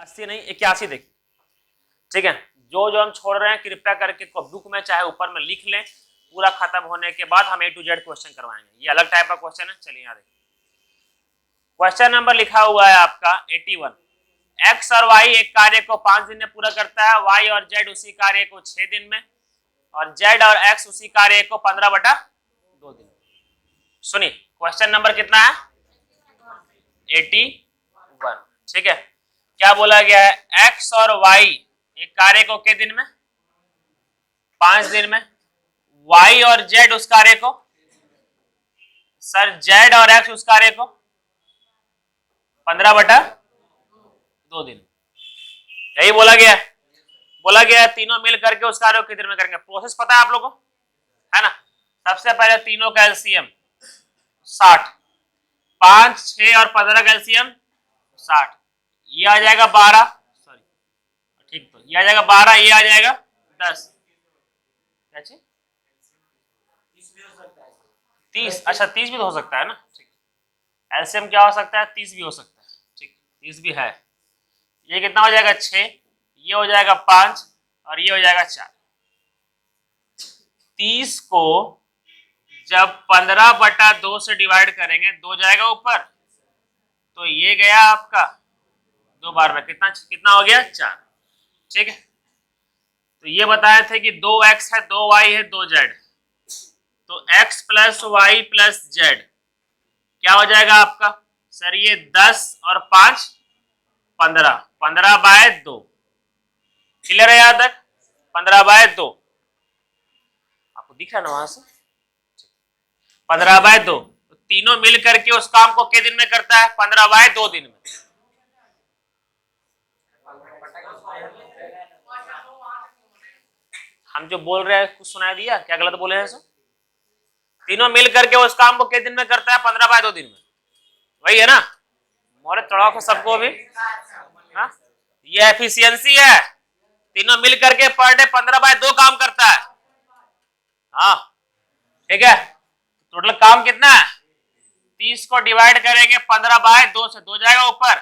80 नहीं 81 देखिए, ठीक है। जो जो हम छोड़ रहे हैं कृपया करके बुक में चाहे ऊपर में लिख लें, पूरा खत्म होने के बाद हम A to Z क्वेश्चन करवाएंगे। ये अलग टाइप का क्वेश्चन है। चलिए यहाँ देखिए, क्वेश्चन नंबर लिखा हुआ है आपका 81। एक्स और वाई एक कार्य को 5 दिन में पूरा करता है, वाई और जेड उसी कार्य को 6 दिन में, और जेड और एक्स उसी कार्य को 15/2 दिन में। सुनिए क्वेश्चन नंबर कितना है? 81, ठीक है। क्या बोला गया है? एक्स और वाई एक कार्य को कितने दिन में? 5 दिन में। वाई और जेड उस कार्य को, सर जेड और एक्स उस कार्य को 15/2 दिन। यही बोला गया है। बोला गया है तीनों मिल करके उस कार्य को कितने दिन में करेंगे। प्रोसेस पता है आप लोगों को, है ना? सबसे पहले तीनों का एलसीएम 60, 5, 6 और 15 का एलसीएम 60, ये आ जाएगा 12, सॉरी ठीक, तो ये आ जाएगा 12, ये आ जाएगा 10, क्या चीज 30, अच्छा 30 भी तो हो सकता है ना, ठीक। एलसीएम क्या हो सकता है? 30 भी हो सकता है, ठीक, 30 भी है। ये कितना हो जाएगा? 6, ये हो जाएगा 5 और ये हो जाएगा 4। 30 को जब 15/2 से डिवाइड करेंगे, 2 जाएगा ऊपर, तो ये गया आपका 2 बार में कितना हो गया? 4, ठीक है। तो ये बताए थे कि 2x है, 2y है, 2z, तो x plus y plus z क्या हो जाएगा आपका? सर ये 10 और 5 15, 15/2, क्लियर है यहाँ तक? 15/2 आपको दिख रहा है ना वहां से? 15/2, तो तीनों मिल करके उस काम को कितने दिन में करता है? 15/2 दिन में। हम जो बोल रहे हैं कुछ सुनाई दिया क्या? गलत बोले हैं सर? तीनों मिल करके उस काम को कितने दिन में करता है? 15/2 दिन में। वही है ना? मोरे चढ़ाओ को सबको भी, हाँ ये एफिशिएंसी है। तीनों मिल करके पर डे 15/2 काम करता है, हाँ ठीक है। टोटल काम कितना है? 30 को डिवाइड करेंगे 15/2 से, 2 जाएगा ऊपर,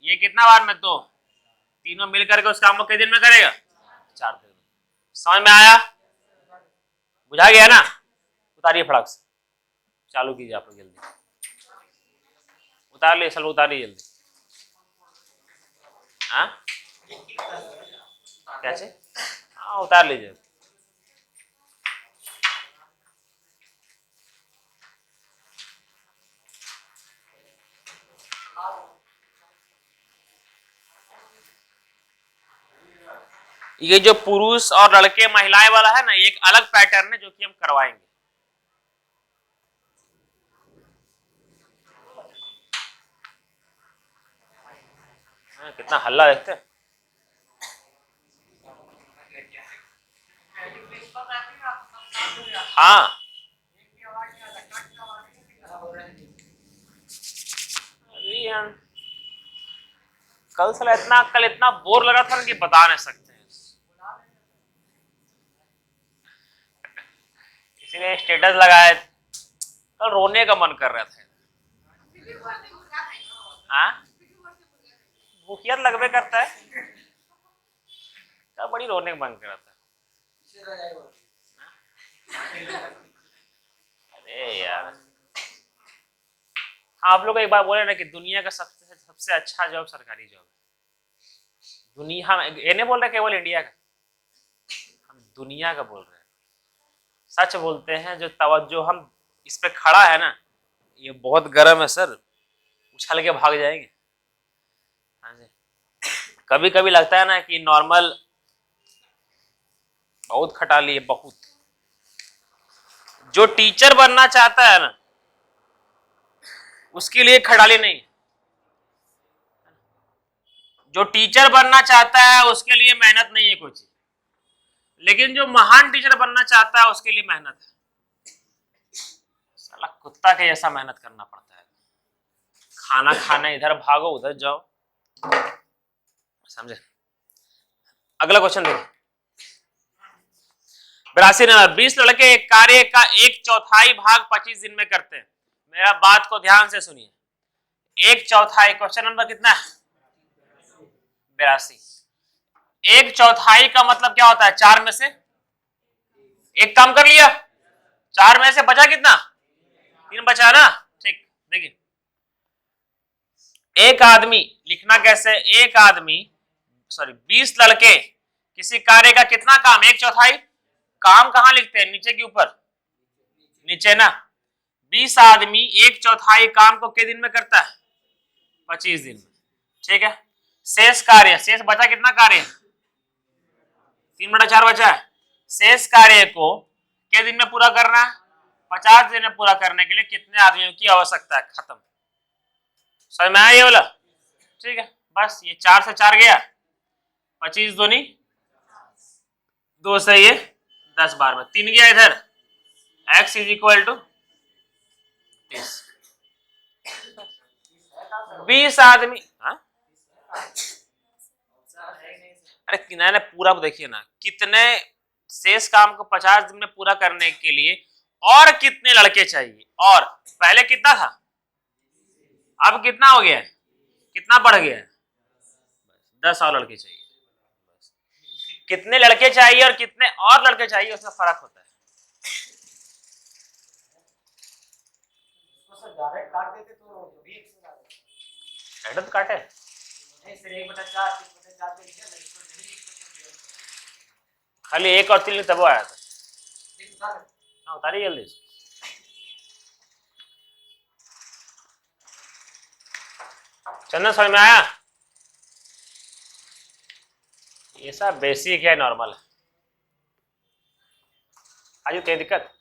ये कितना बार में? 2। तीनों मिल करके उस काम को कितने दिन में करेगा? 4 दिन में। समझ में आया? बुझा गया ना? उतारिए फटाक से, चालू कीजिए आप लोग जल्दी, उतार लिए, चलो उतारिए जल्दी। हाँ कैसे? हाँ उतार लीजिए। ये जो पुरुष और लड़के महिलाएं वाला है ना, एक अलग पैटर्न है जो कि हम करवाएंगे। कितना हल्ला देखते हैं। हाँ कल इतना बोर लगा था कि बता नहीं सकते हैं। किसी ने स्टेटस लगाया, कल रोने का मन कर रहा था। हाँ भूखियत लगवे करता है, कल बड़ी रोने का मन कर रहा था। अरे यार आप लोग एक बार बोले ना कि दुनिया का सबसे अच्छा जॉब सरकारी जॉब है। दुनिया, हम ये नहीं बोल रहे केवल इंडिया का, हम दुनिया का बोल रहे हैं। सच बोलते हैं, जो तवज्जो हम इस पे खड़ा है ना, ये बहुत गर्म है सर, उछल के भाग जाएंगे। हाँ जी, कभी कभी लगता है ना कि नॉर्मल बहुत खटा लिए, बहुत। जो टीचर बनना चाहता है ना, उसके लिए खटाली नहीं। जो टीचर बनना चाहता है उसके लिए मेहनत नहीं है कुछ, लेकिन जो महान टीचर बनना चाहता है उसके लिए मेहनत है। साला कुत्ता के जैसा मेहनत करना पड़ता है। खाना खाने इधर भागो उधर जाओ, समझे? अगला क्वेश्चन देखिए, 82 नंबर। 20 लड़के एक कार्य का 1/4 भाग 25 दिन में करते हैं। मेरा बात को ध्यान से सुनिए, 1/4, क्वेश्चन नंबर कितना है? 82। 1/4 का मतलब क्या होता है? 4 में से एक काम कर लिया, 4 में से बचा कितना? 3 बचा ना। ठीक, देखिए एक आदमी लिखना कैसे? एक आदमी 20 लड़के किसी कार्य का कितना काम? 1/4। काम कहां लिखते हैं? नीचे के ऊपर, नीचे ना। 20 आदमी 1/4 काम को कितने दिन में करता है? 25 दिन में। ठीक है, शेष कार्य, शेष बचा कितना कार्य? 3/4 बचा है। शेष कार्य को कितने दिन में पूरा करना है? 50 दिन में पूरा करने के लिए कितने आदमियों की आवश्यकता है? खत्म। समझ में आया ये वाला? ठीक है, बस ये 4 से 4 गया, 25 दूनी 2 से ये 10 बार में 3 गया इधर, x इज इक्वल टू 30। 20 आदमी, हाँ अरे किनारे पूरा देखिए ना, कितने शेष काम को 50 दिन में पूरा करने के लिए और कितने लड़के चाहिए? और पहले कितना था, अब कितना हो गया है? कितना बढ़ गया है? 10 और लड़के चाहिए। कितने लड़के चाहिए और कितने और लड़के चाहिए उसमें फर्क होता है। डायरेक्ट काट देते तो भी डायरेक्ट काटे नहीं सर, 1/4 3/4 पे लिखा खाली 1 और 3 तब आया था। नहीं। हाँ उतारिए जल्दी से। चंदन समझ में आया? ये सब बेसिक है, नॉर्मल है। आज क्या दिक्कत?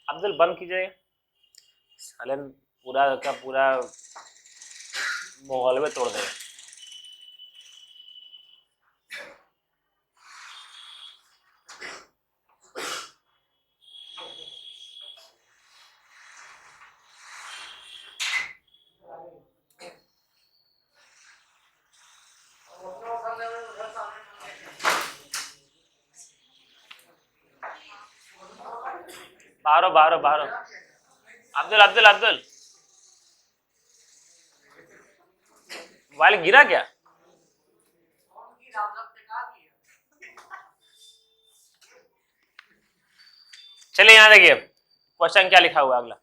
अब्दुल बंद कीजिए, सालन पूरा का पूरा माहौल में तोड़ देगा। बाहरो बाहरो बाहरो, अब्दुल अब्दुल अब्दुल मोबाइल गिरा क्या? चलिए यहां देखिए क्वेश्चन क्या लिखा हुआ है अगला।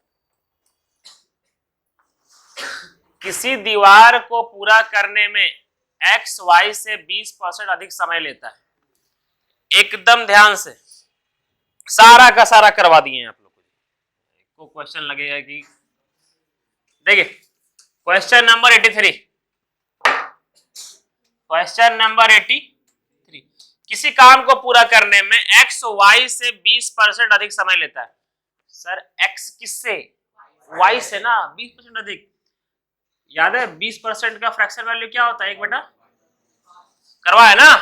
किसी दीवार को पूरा करने में x y से 20% अधिक समय लेता है। एकदम ध्यान से सारा का सारा करवा दिए हैं आप लोग को। क्वेश्चन लगेगा कि देखिए क्वेश्चन नंबर 83, क्वेश्चन नंबर 83, किसी काम को पूरा करने में x y से 20% अधिक समय लेता है। सर x किससे? y से ना, 20% अधिक। याद है 20% का फ्रैक्शन वैल्यू क्या होता है? 1/, करवा है ना,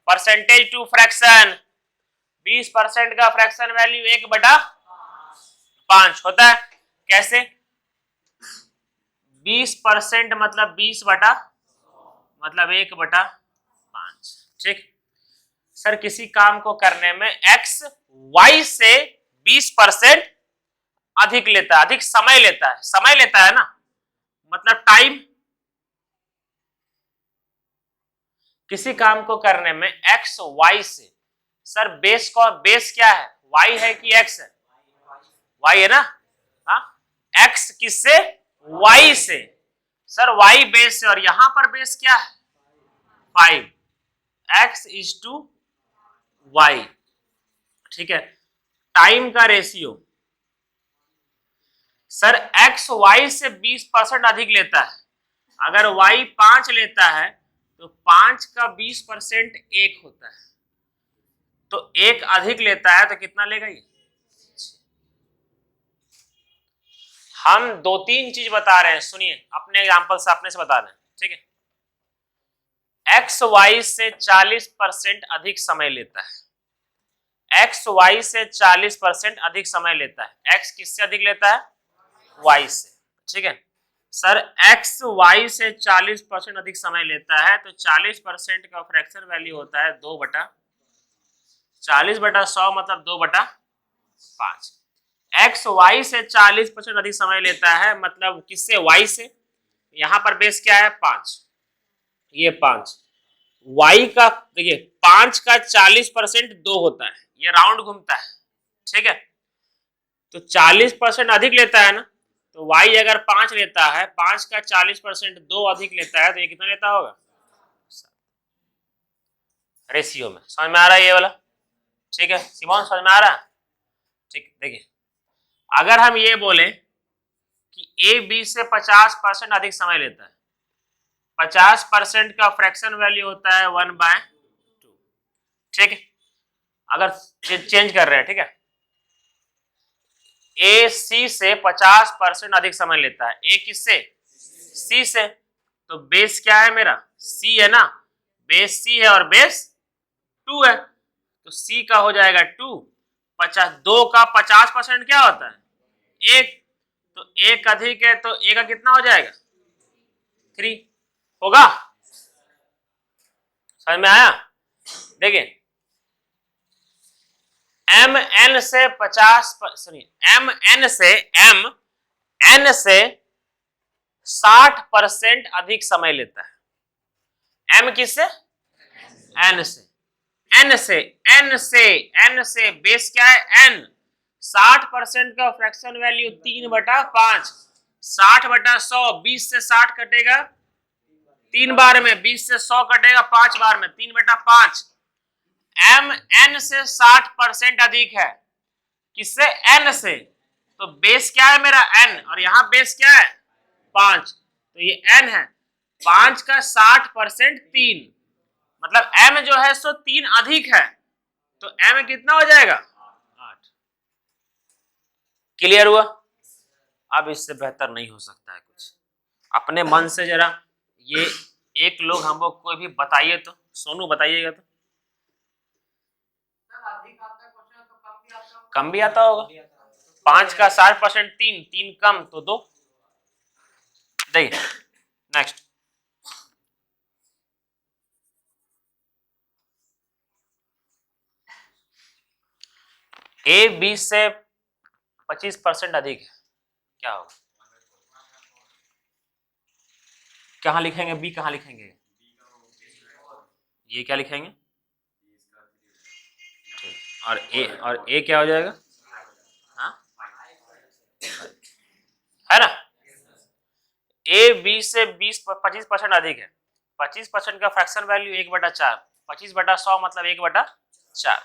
परसेंटेज टू फ्रैक्शन। 20% का फ्रैक्शन वैल्यू 1/5 होता है। कैसे? 20% मतलब 20/, मतलब 1/5। ठीक सर, किसी काम को करने में x y से 20% अधिक लेता है, अधिक समय लेता है। समय लेता है ना, मतलब टाइम। किसी काम को करने में x y से, सर बेस को, बेस क्या है? y है कि x है? y है ना। हाँ, x किससे? y से। सर y बेस से, और यहां पर बेस क्या है? 5। x is to y। ठीक है, टाइम का रेशियो सर x y से 20% अधिक लेता है। अगर y 5 लेता है तो 5 का 20% 1 होता है, तो 1 अधिक लेता है तो कितना लेगा ये? हम 2-3 चीज बता रहे हैं, सुनिए अपने एग्जांपल से, अपने से बता रहे हैं। ठीक है, x y से 40% अधिक समय लेता है। x y से 40% अधिक समय लेता है। x किससे अधिक लेता है? y से। ठीक है सर, x y से 40% अधिक समय लेता है, तो 40% का फ्रैक्शन वैल्यू होता है 2/40/100 मतलब 2/5। एक्स वाई से 40% अधिक समय लेता है, मतलब किससे? वाई से। यहां पर बेस क्या है? 5, ये 5। वाई का देखिए 5 का 40% 2 होता है, ये राउंड घूमता है, ठीक है। तो 40% अधिक लेता है ना, तो y अगर 5 लेता है, 5 का 40% 2 अधिक लेता है, तो ये कितना लेता होगा? रेशियो में। समझ में आ रहा है ये वाला? ठीक है सिमोन, समझ में आ रहा है? ठीक, देखिए अगर हम ये बोले कि ए बी से 50% अधिक समय लेता है, 50% का फ्रैक्शन वैल्यू होता है 1/2, ठीक है। अगर चेंज कर रहे हैं, ठीक है, ए सी से 50% अधिक समय लेता है, ए किससे? सी से। तो बेस क्या है मेरा? सी है ना, बेस सी है और बेस 2 है, तो सी का हो जाएगा 2। 2 का 50% क्या होता है? 1, तो 1 अधिक है, तो ए का कितना हो जाएगा? 3 होगा। समझ में आया? देखिए एम एन से 50, सॉरी एम एन से 60% अधिक समय लेता है। एम किससे? एन से। एन से बेस क्या है? एन। 60% का फ्रैक्शन वैल्यू 3/5, 60/100, 20 से 60 कटेगा 3 बार में, 20 से 100 कटेगा 5 बार में, 3/5। एम एन से 60% अधिक है, किससे? एन से। तो बेस क्या है मेरा? एन, और यहां बेस क्या है? 5, तो ये एन है। 5 का 60% 3, मतलब एम जो है सो 3 अधिक है, तो एम कितना हो जाएगा? 8। क्लियर हुआ? अब इससे बेहतर नहीं हो सकता है कुछ। अपने मन से जरा ये एक लोग हमको कोई भी बताइए तो, सोनू बताइएगा तो। कम भी आता होगा। 5 का 60% 3, 3 कम तो 2। देखिए नेक्स्ट, ए बी से 25% अधिक है, क्या होगा? कहां लिखेंगे? बी कहां लिखेंगे? ये क्या लिखेंगे? और ए क्या हो जाएगा? हाँ है ना। ए बी से 25% अधिक है, 25% का फ्रैक्शन वैल्यू 1/4, 25/100 मतलब 1/4,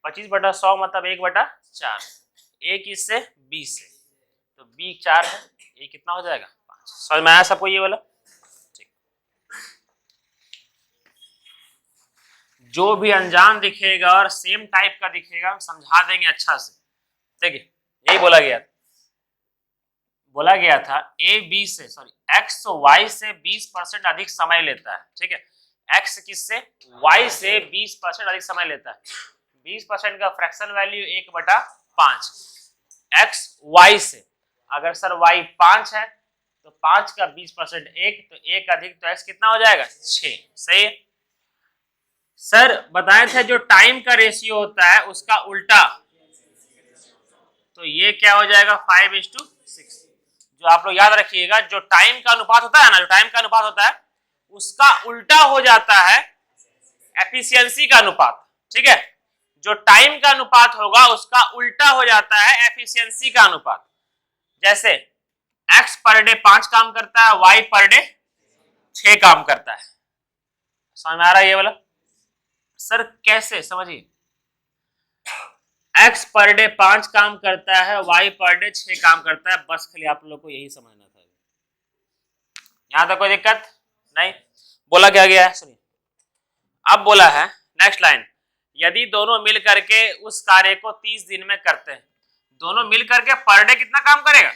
25/100 मतलब 1/4। ए किससे? बी से, तो बी 4 है, ए कितना हो जाएगा? 5। समझ में आया सबको ये वाला? ठीक। जो भी अनजान दिखेगा और सेम टाइप का दिखेगा हम समझा देंगे अच्छा से। देखिए यही बोला गया था ए बी से, सॉरी एक्स वाई से 20% अधिक समय लेता है, ठीक है। एक्स किससे? वाई से 20% अधिक समय लेता है। 20% का फ्रैक्शन वैल्यू 1/5, एक्स वाई से। अगर सर वाई 5 है तो 5 का 20% 1, तो 1 अधिक तो एक्स कितना हो जाएगा? 6। सही है सर। बताए थे जो टाइम का रेशियो होता है उसका उल्टा, तो ये क्या हो जाएगा? 5:6। जो आप लोग याद रखिएगा, जो टाइम का अनुपात होता है ना, जो टाइम का अनुपात होता है उसका उल्टा हो जाता है एफिशिएंसी का अनुपात, ठीक है। जो टाइम का अनुपात होगा उसका उल्टा हो जाता है एफिशिएंसी का अनुपात। जैसे एक्स पर डे 5 काम करता है, वाई पर डे 6 काम करता है। समझ में आ रहा है ये वाला? सर कैसे? समझिए, एक्स पर डे 5 काम करता है, वाई पर डे 6 काम करता है, बस खाली आप लोग को यही समझना था। यहां तक कोई दिक्कत नहीं? बोला क्या गया है सुनिए। अब बोला है नेक्स्ट लाइन, यदि दोनों मिल करके उस कार्य को 30 दिन में करते हैं, दोनों मिल करके पर डे कितना काम करेगा?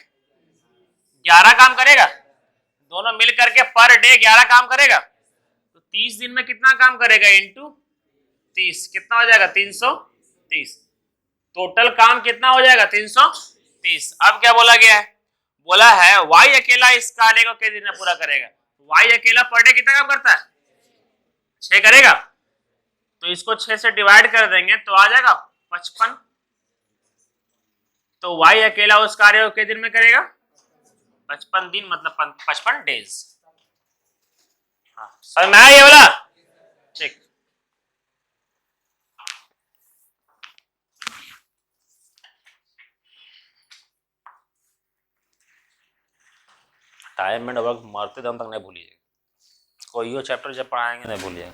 11 काम करेगा। दोनों मिल करके पर डे 11 काम करेगा, तो 30 दिन में कितना काम करेगा? इंटू 30 कितना हो जाएगा? 330। टोटल काम कितना हो जाएगा? 330। अब क्या बोला गया है? बोला है वाई अकेला इस कार्य को कितने दिन में पूरा करेगा। वाई अकेला पर डे कितना काम करता है? 6 करेगा, तो इसको 6 से डिवाइड कर देंगे तो आ जाएगा 55। तो y अकेला उस कार्य को कितने दिन में करेगा? 55 दिन, मतलब 55 डेज। हाँ, समझ में आया ये वाला? ठीक। टाइम एंड वर्क मरते दम तक नहीं भूलिएगा, कोई हो चैप्टर जब पढ़ाएंगे नहीं भूलिएगा।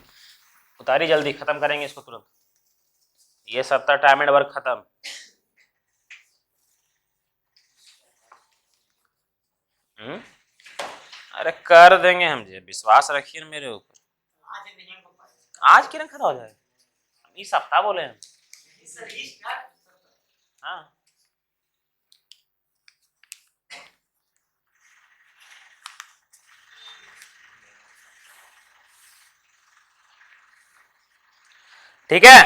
उतारी जल्दी, खत्म करेंगे इसको तुरंत। ये सप्ताह टाइम एंड वर्क खत्म। अरे कर देंगे हम जी, विश्वास रखिए ना मेरे ऊपर। आज नहीं हो पाएगा। आज किरण खत्म हो जाएगा, इस सप्ताह बोले हम। हाँ, ठीक है।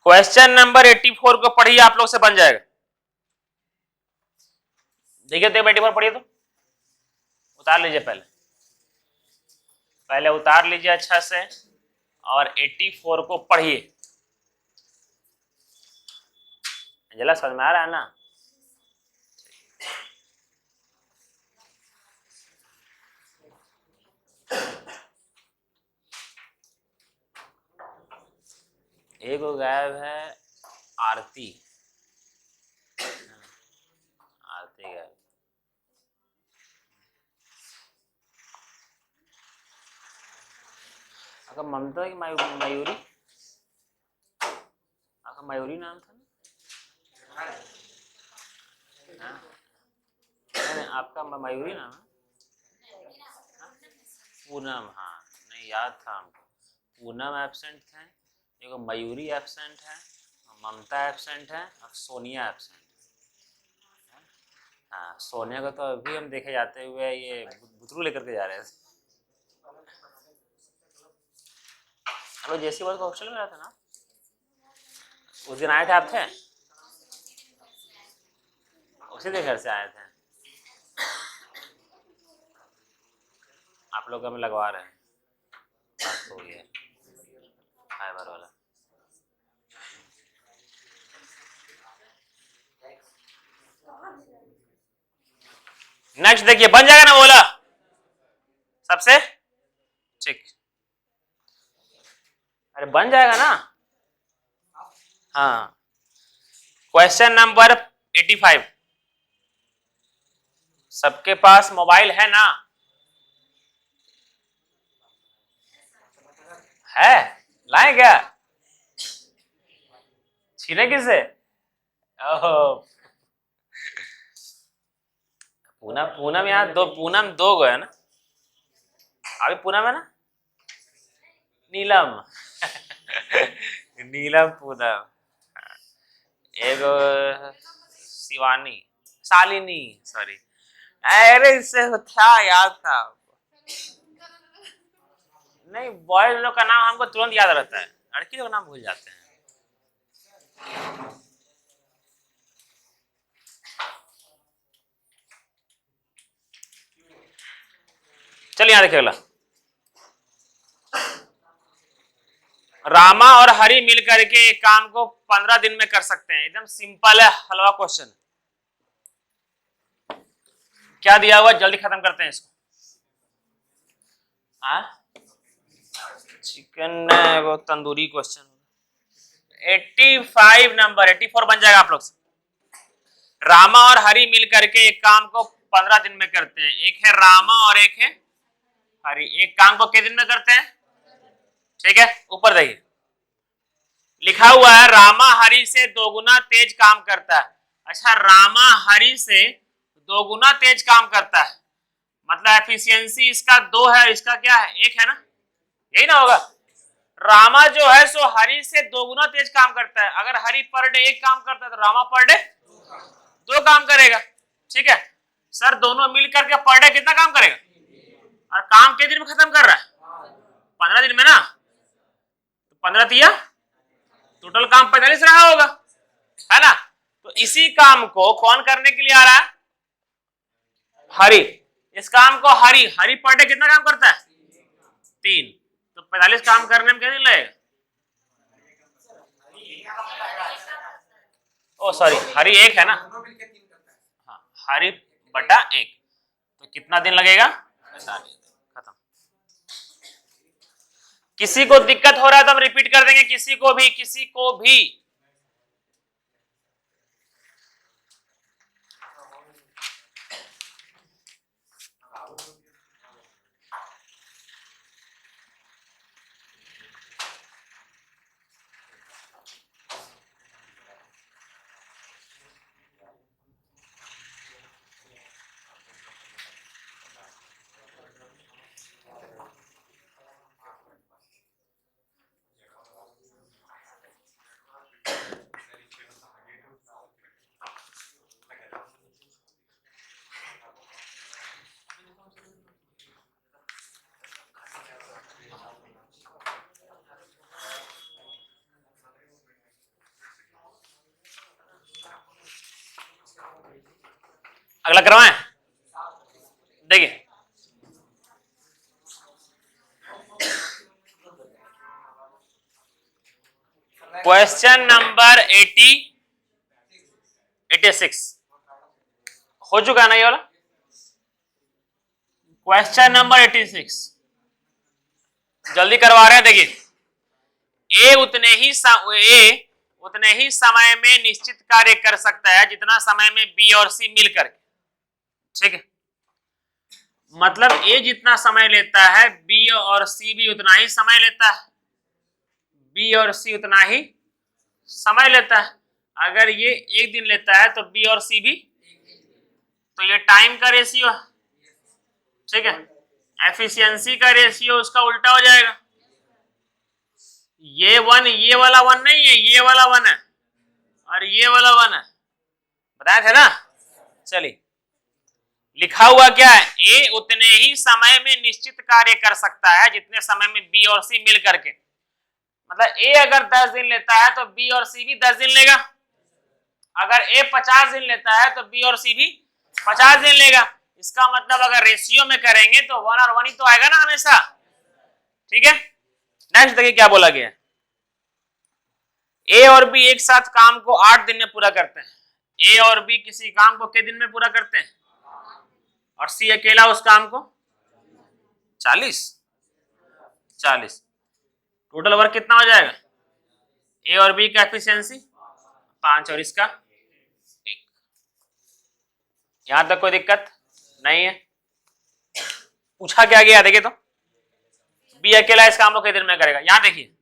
क्वेश्चन नंबर 84 को पढ़िए, आप लोग से बन जाएगा। देखिए तो 84 पढ़िए, तो उतार लीजिए, पहले उतार लीजिए अच्छा से, और 84 को पढ़िए। अंजला समझ में आ रहा है ना? एक वो गायब है, आरती। आरती गायब। अगर ममता की मयूरी, आपका मयूरी नाम था ना? नहीं, आपका मयूरी नाम है? पूनम, हाँ नहीं याद था हमको। पूनम एब्सेंट थे, देखो मयूरी एब्सेंट है, ममता एब्सेंट है, और सोनिया एब्सेंट है। हाँ, सोनिया को तो अभी हम देखे जाते हुए ये बुतरू लेकर के जा रहे थे। हेलो, जैसी वर्ग हॉस्टल में रहा था ना, उस दिन आए थे, आप थे? उसी के घर से आए थे। आप लोग हमें लगवा रहे हैं, बात हो गई है फाइबर वाला। नेक्स्ट देखिए, बन जाएगा ना बोला सबसे? ठीक, अरे बन जाएगा ना? हाँ, क्वेश्चन नंबर 85। सबके पास मोबाइल है ना? है? लाए क्या? छीने किसे? ओह, पूनम यहाँ पूनम दो गो है ना? अभी पूनम है ना? नीलम। नीलम पूनम, एगो शिवानी, शालिनी, सॉरी। अरे इससे था, याद था। नहीं, बॉयज लोग का नाम हमको तुरंत याद रहता है, लड़की लोग का नाम भूल जाते हैं। चलिए यहां देखिए, रामा और हरि मिलकर के एक काम को 15 दिन में कर सकते हैं। एकदम सिंपल है, हलवा क्वेश्चन। क्या दिया हुआ, जल्दी खत्म करते हैं इसको। चिकन वो तंदूरी क्वेश्चन। 85 नंबर, 84 बन जाएगा आप लोग से। रामा और हरि मिलकर के एक काम को 15 दिन में करते हैं। एक है रामा और एक है हरि, एक काम को कितने दिन में करते हैं? ठीक है, ऊपर देखिए लिखा हुआ है, रामा हरि से 2 गुना तेज काम करता है। अच्छा, रामा हरि से 2 गुना तेज काम करता है, मतलब एफिशिएंसी इसका 2 है, इसका क्या है? 1 है ना? यही ना होगा। रामा जो है सो हरि से 2 गुना तेज काम करता है। अगर हरि पर डे 1 काम करता है तो रामा पर डे 2 काम करेगा। ठीक है सर, दोनों मिल करके पर डे कितना काम करेगा? और काम कितने दिन में खत्म कर रहा है? 15 दिन में ना? तो 15 दिया, टोटल काम 45 रहा होगा, है ना? तो इसी काम को कौन करने के लिए आ रहा है? हरि। इस काम को हरि पर डे कितना काम करता है? 3। तो 45 काम करने में कितने दिन लगेगा? ओ सॉरी, हरी 1 है ना, दोनों मिलके 3 करता है। हाँ, हरी बटा 1, तो कितना दिन लगेगा? 45 दिन। खत्म। किसी को दिक्कत हो रहा है तो हम रिपीट कर देंगे, किसी को भी अगला करवाएं। देखिए, क्वेश्चन नंबर 86 हो चुका है ना ये वाला? क्वेश्चन नंबर 86 जल्दी करवा रहे हैं। देखिए, ए उतने ही समय में निश्चित कार्य कर सकता है जितना समय में बी और सी मिल करके, ठीक है। मतलब ए जितना समय लेता है बी और सी भी उतना ही समय लेता है, बी और सी उतना ही समय लेता है। अगर ये 1 दिन लेता है तो बी और सी भी, तो ये टाइम का रेशियो है, ठीक है। एफिशिएंसी का रेशियो उसका उल्टा हो जाएगा। ये 1 ये वाला 1 नहीं है, ये वाला 1 है और ये वाला 1 है, बताया था ना। चलिए, लिखा हुआ क्या है? ए उतने ही समय में निश्चित कार्य कर सकता है जितने समय में बी और सी मिल करके। मतलब ए अगर 10 दिन लेता है तो बी और सी भी 10 दिन लेगा। अगर ए 50 दिन लेता है तो बी और सी भी 50 दिन लेगा। इसका मतलब अगर रेशियो में करेंगे तो 1 और 1 ही तो आएगा ना हमेशा, ठीक है। नेक्स्ट देखिए क्या बोला गया। ए और बी एक साथ काम को 8 दिन में पूरा करते हैं। ए और बी किसी काम को कितने दिन में पूरा करते हैं? और सी अकेला उस काम को 40। टोटल वर्क कितना हो जाएगा? ए और बी का एफिशिएंसी 5 और इसका 1। यहां तक कोई दिक्कत नहीं है? पूछा क्या गया देखिए तो, बी अकेला इस काम को कितने दिन में करेगा। यहां देखिए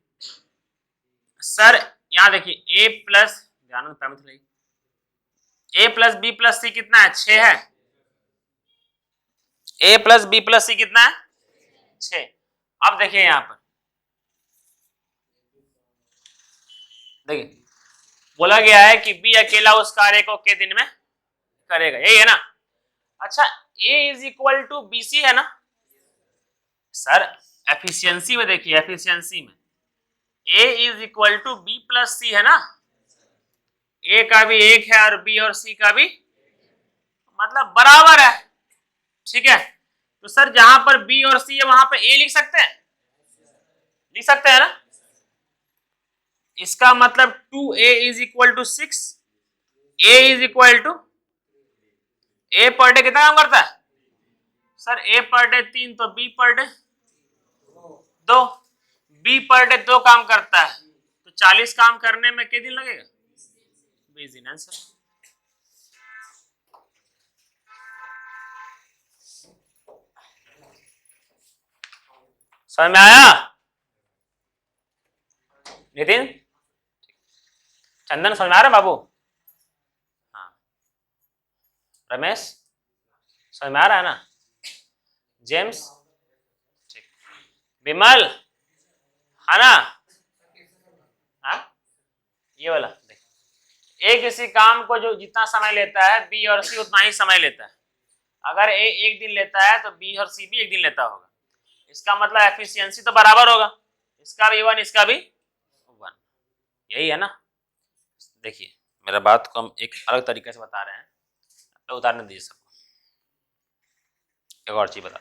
सर, यहां देखिए ए प्लस, ए प्लस बी प्लस सी कितना है? 6 है। ए प्लस बी प्लस सी कितना है? 6। अब देखिए यहां पर देखिए बोला गया है कि बी अकेला उस कार्य को कितने दिन में करेगा, यही है ना। अच्छा, A is equal to B C है ना सर। एफिशिएंसी में देखिए, एफिशिएंसी में A is equal to B plus C है ना। ए का भी 1 है और बी और सी का भी, मतलब बराबर है, ठीक है। तो सर जहां पर बी और सी है वहां पर ए लिख सकते हैं, लिख सकते हैं ना। इसका मतलब 2a is equal to 6, A is equal to, A per day कितना काम करता है सर? ए पर डे 3, तो B per day 2, B per day 2 काम करता है, तो 40 काम करने में कितने दिन लगेगा? 20 दिन। आंसर। समझ में आया नितिन? चंदन समझ में आ रहा है बाबू? हाँ, रमेश समझ में आ रहा है ना? जेम्स ठीक, विमल है ना? हाँ, ये वाला देख, ए किसी काम को जो जितना समय लेता है बी और सी उतना ही समय लेता है। अगर ए 1 दिन लेता है तो बी और सी भी 1 दिन लेता होगा। इसका मतलब एफिशिएंसी तो बराबर होगा, इसका भी 1 इसका भी 1, यही है ना। देखिए मेरा बात को हम एक अलग तरीके से बता रहे हैं, तो उदाहरण दीजिए सबको। एक और चीज बता,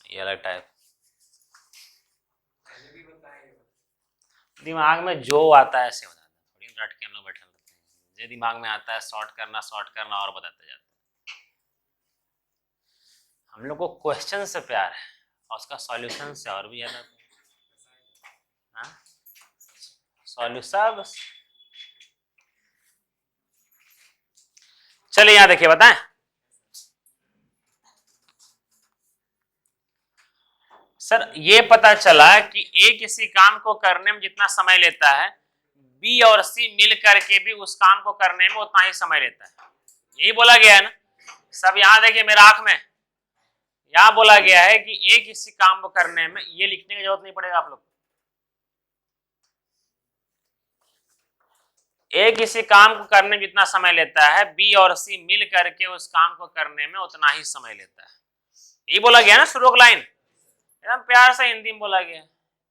ये अलग टाइप, दिमाग में जो आता है ऐसे हो जाता है, थोड़ी रट के हम लोग बैठे रहते हैं, जो दिमाग में आता है सॉर्ट करना और बताते जाते हैं। हम लोग को क्वेश्चन से प्यार है और उसका सॉल्यूशन से और भी ज्यादा। सॉल्यूशन चलिए यहां देखिए, बताएं सर, ये पता चला कि ए किसी काम को करने में जितना समय लेता है, बी और सी मिल करके भी उस काम को करने में उतना ही समय लेता है। यही बोला गया है ना सब। यहां देखिए मेरे आंख में, यहां बोला गया है कि ए किसी काम को करने में, ये लिखने की जरूरत नहीं पड़ेगा आप लोग, ए किसी काम को करने में जितना समय लेता है, बी और सी मिल करके उस काम को करने में उतना ही समय लेता है। यही बोला गया ना शुरू लाइन, एकदम प्यार से हिंदी में बोला गया।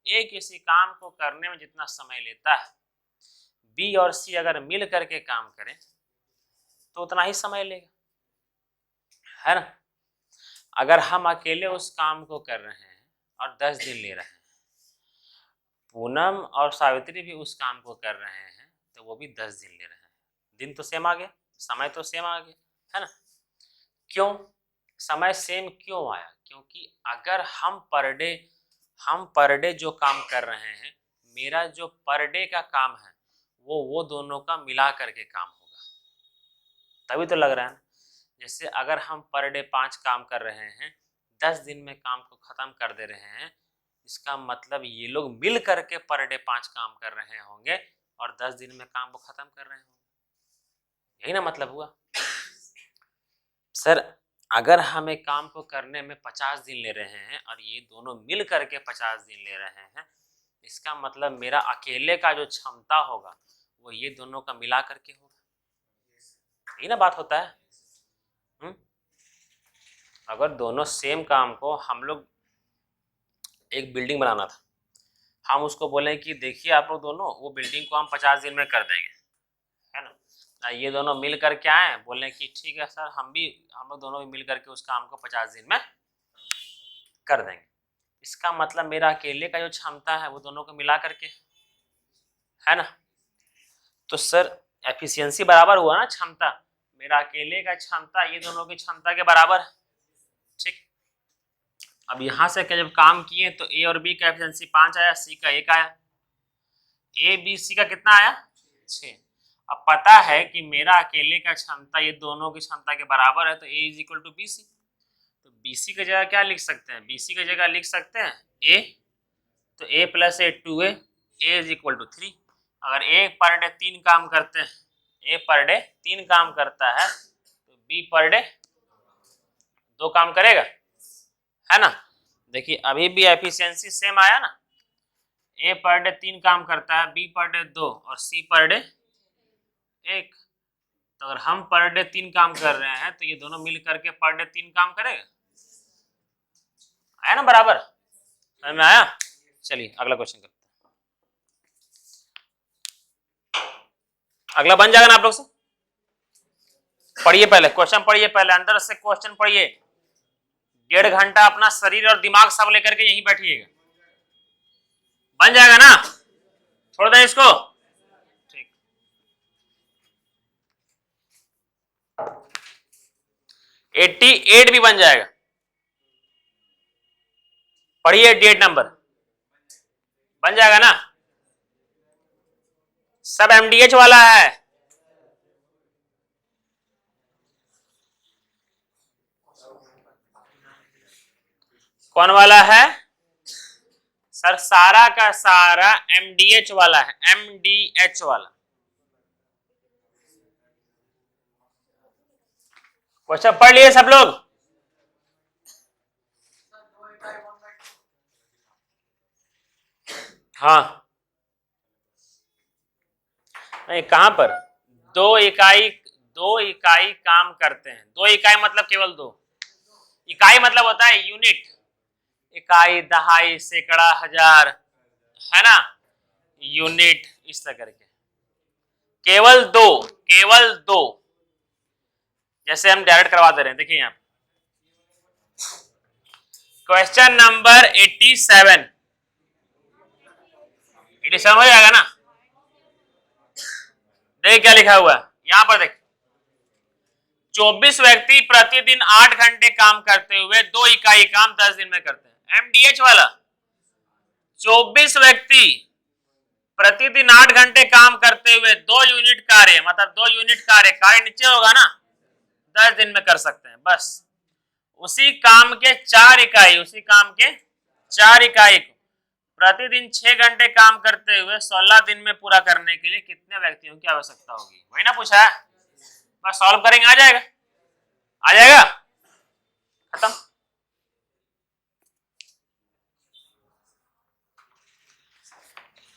ए किसी काम को करने में जितना समय लेता है, बी और सी अगर मिल करके काम करें तो उतना ही समय लेगा, है ना। अगर हम अकेले उस काम को कर रहे हैं और 10 दिन ले रहे हैं, पूनम और सावित्री भी उस काम को कर रहे हैं तो वो भी 10 दिन ले रहे हैं, दिन तो सेम आ गया, समय तो सेम आ गया, है ना। क्यों समय सेम क्यों आया? क्योंकि अगर हम पर डे जो काम कर रहे हैं, मेरा जो पर डे का काम है वो दोनों का मिला करके काम होगा, तभी तो लग रहा है ना। जैसे अगर हम पर डे 5 काम कर रहे हैं, 10 दिन में काम को खत्म कर दे रहे हैं, इसका मतलब ये लोग मिल करके पर डे 5 काम कर रहे होंगे और 10 दिन में काम को खत्म कर रहे होंगे, यही ना मतलब हुआ। सर अगर हम एक काम को करने में 50 दिन ले रहे हैं और ये दोनों मिल करके 50 दिन ले रहे हैं, इसका मतलब मेरा अकेले का जो क्षमता होगा वो ये दोनों का मिला करके होगा, यही ना बात होता है। अगर दोनों सेम काम को, हम लोग एक बिल्डिंग बनाना था, हम उसको बोले कि देखिए आप लोग दोनों, वो बिल्डिंग को हम 50 दिन में कर देंगे, है ना। ये दोनों मिल करके आए, बोले कि ठीक है सर, हम लोग दोनों भी मिल करके उस काम को 50 दिन में कर देंगे। इसका मतलब मेरा अकेले का जो क्षमता है वो दोनों को मिला करके, है ना। तो सर एफिशिएंसी बराबर हुआ ना, क्षमता, मेरा अकेले का क्षमता ये दोनों की क्षमता के बराबर है, ठीक। अब यहां से जब काम किए तो ए और बी का एफिशिएंसी 5 आया, सी का 1 आया, ए बी सी का कितना आया 6। अब पता है कि मेरा अकेले का क्षमता ये दोनों की क्षमता के बराबर है, तो A is equal to B C. तो बी सी की जगह क्या लिख सकते हैं? बी सी की जगह लिख सकते हैं ए, तो A plus A 2a, A is equal to 3। अगर ए पर डे 3 काम करते हैं, ए पर डे 3 काम करता है तो बी पर डे 2 काम करेगा, है ना। देखिए अभी भी एफिशिएंसी सेम आया ना, ए पर डे 3 काम करता है, बी पर डे 2 और सी पर डे 1। तो अगर हम पर डे 3 काम कर रहे हैं तो ये दोनों मिल करके पर डे 3 काम करेगा, आया ना बराबर, समझ में आया। चलिए अगला क्वेश्चन करते हैं, अगला बन जाएगा ना आप लोग से। पढ़िए पहले क्वेश्चन, पढ़िए पहले अंदर से क्वेश्चन पढ़िए। 1.5 घंटा अपना शरीर और दिमाग सब लेकर के यहीं बैठिएगा, बन जाएगा ना, छोड़ दें इसको, ठीक। 88 भी बन जाएगा, पढ़िए 88 नंबर बन जाएगा ना, सब एमडीएच वाला है। कौन वाला है सर? सारा का सारा एमडीएच वाला है, एमडीएच वाला। क्वेश्चन पढ़ लिए सब लोग? हाँ नहीं, कहां पर? 2 इकाई काम करते हैं। 2 इकाई मतलब केवल 2 इकाई, मतलब होता है यूनिट, इकाई, दहाई, सैकड़ा, हजार, है ना, यूनिट, इस तरह करके केवल 2 जैसे हम डायरेक्ट करवा दे रहे हैं, देखिए यहाँ क्वेश्चन नंबर 87 हो जाएगा ना। देख क्या लिखा हुआ है यहां पर, देख 24 व्यक्ति प्रतिदिन 8 घंटे काम करते हुए 2 इकाई काम 10 दिन में करते हैं। एमडीएच वाला 24 व्यक्ति प्रतिदिन 8 घंटे काम करते हुए 2 यूनिट कार्य, मतलब 2 यूनिट कार्य नीचे होगा ना, 10 दिन में कर सकते हैं। बस उसी काम के 4 इकाई को प्रतिदिन 6 घंटे काम करते हुए 16 दिन में पूरा करने के लिए कितने व्यक्तियों की आवश्यकता होगी? वही ना पूछा है, बस सॉल्व करेंगे, आ जाएगा खत्म।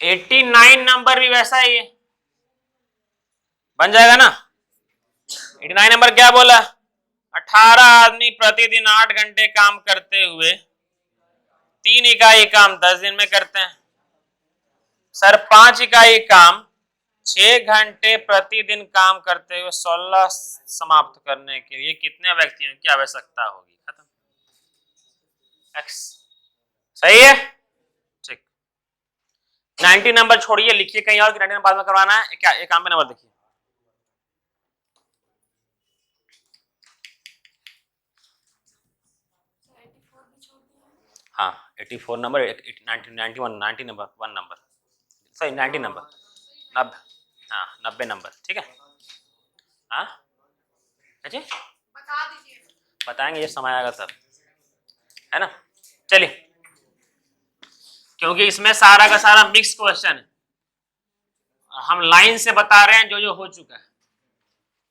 एट्टी 89 नंबर भी वैसा ही है, बन जाएगा ना। 89 नंबर क्या बोला? 18 आदमी प्रतिदिन 8 घंटे काम करते हुए 3 इकाई काम 10 दिन में करते हैं। सर 5 इकाई काम 6 घंटे प्रतिदिन काम करते हुए 16 समाप्त करने के लिए कितने व्यक्तियों की आवश्यकता होगी? खत्म। एक्स सही है, ठीक। 90 नंबर छोड़िए, लिखिए कहीं और, 90 नंबर बाद में करवाना है। क्या एक काम पे नंबर देखिए, हाँ 84 नंबर, 90 नंबर 1 नंबर, सही 90 नंबर, 90, हाँ 90 नंबर, ठीक है। हाँ जी बता दीजिए, बताएंगे ये समय आएगा तब, है ना। चलिए, क्योंकि इसमें सारा का सारा मिक्स क्वेश्चन है, हम लाइन से बता रहे हैं जो जो हो चुका है,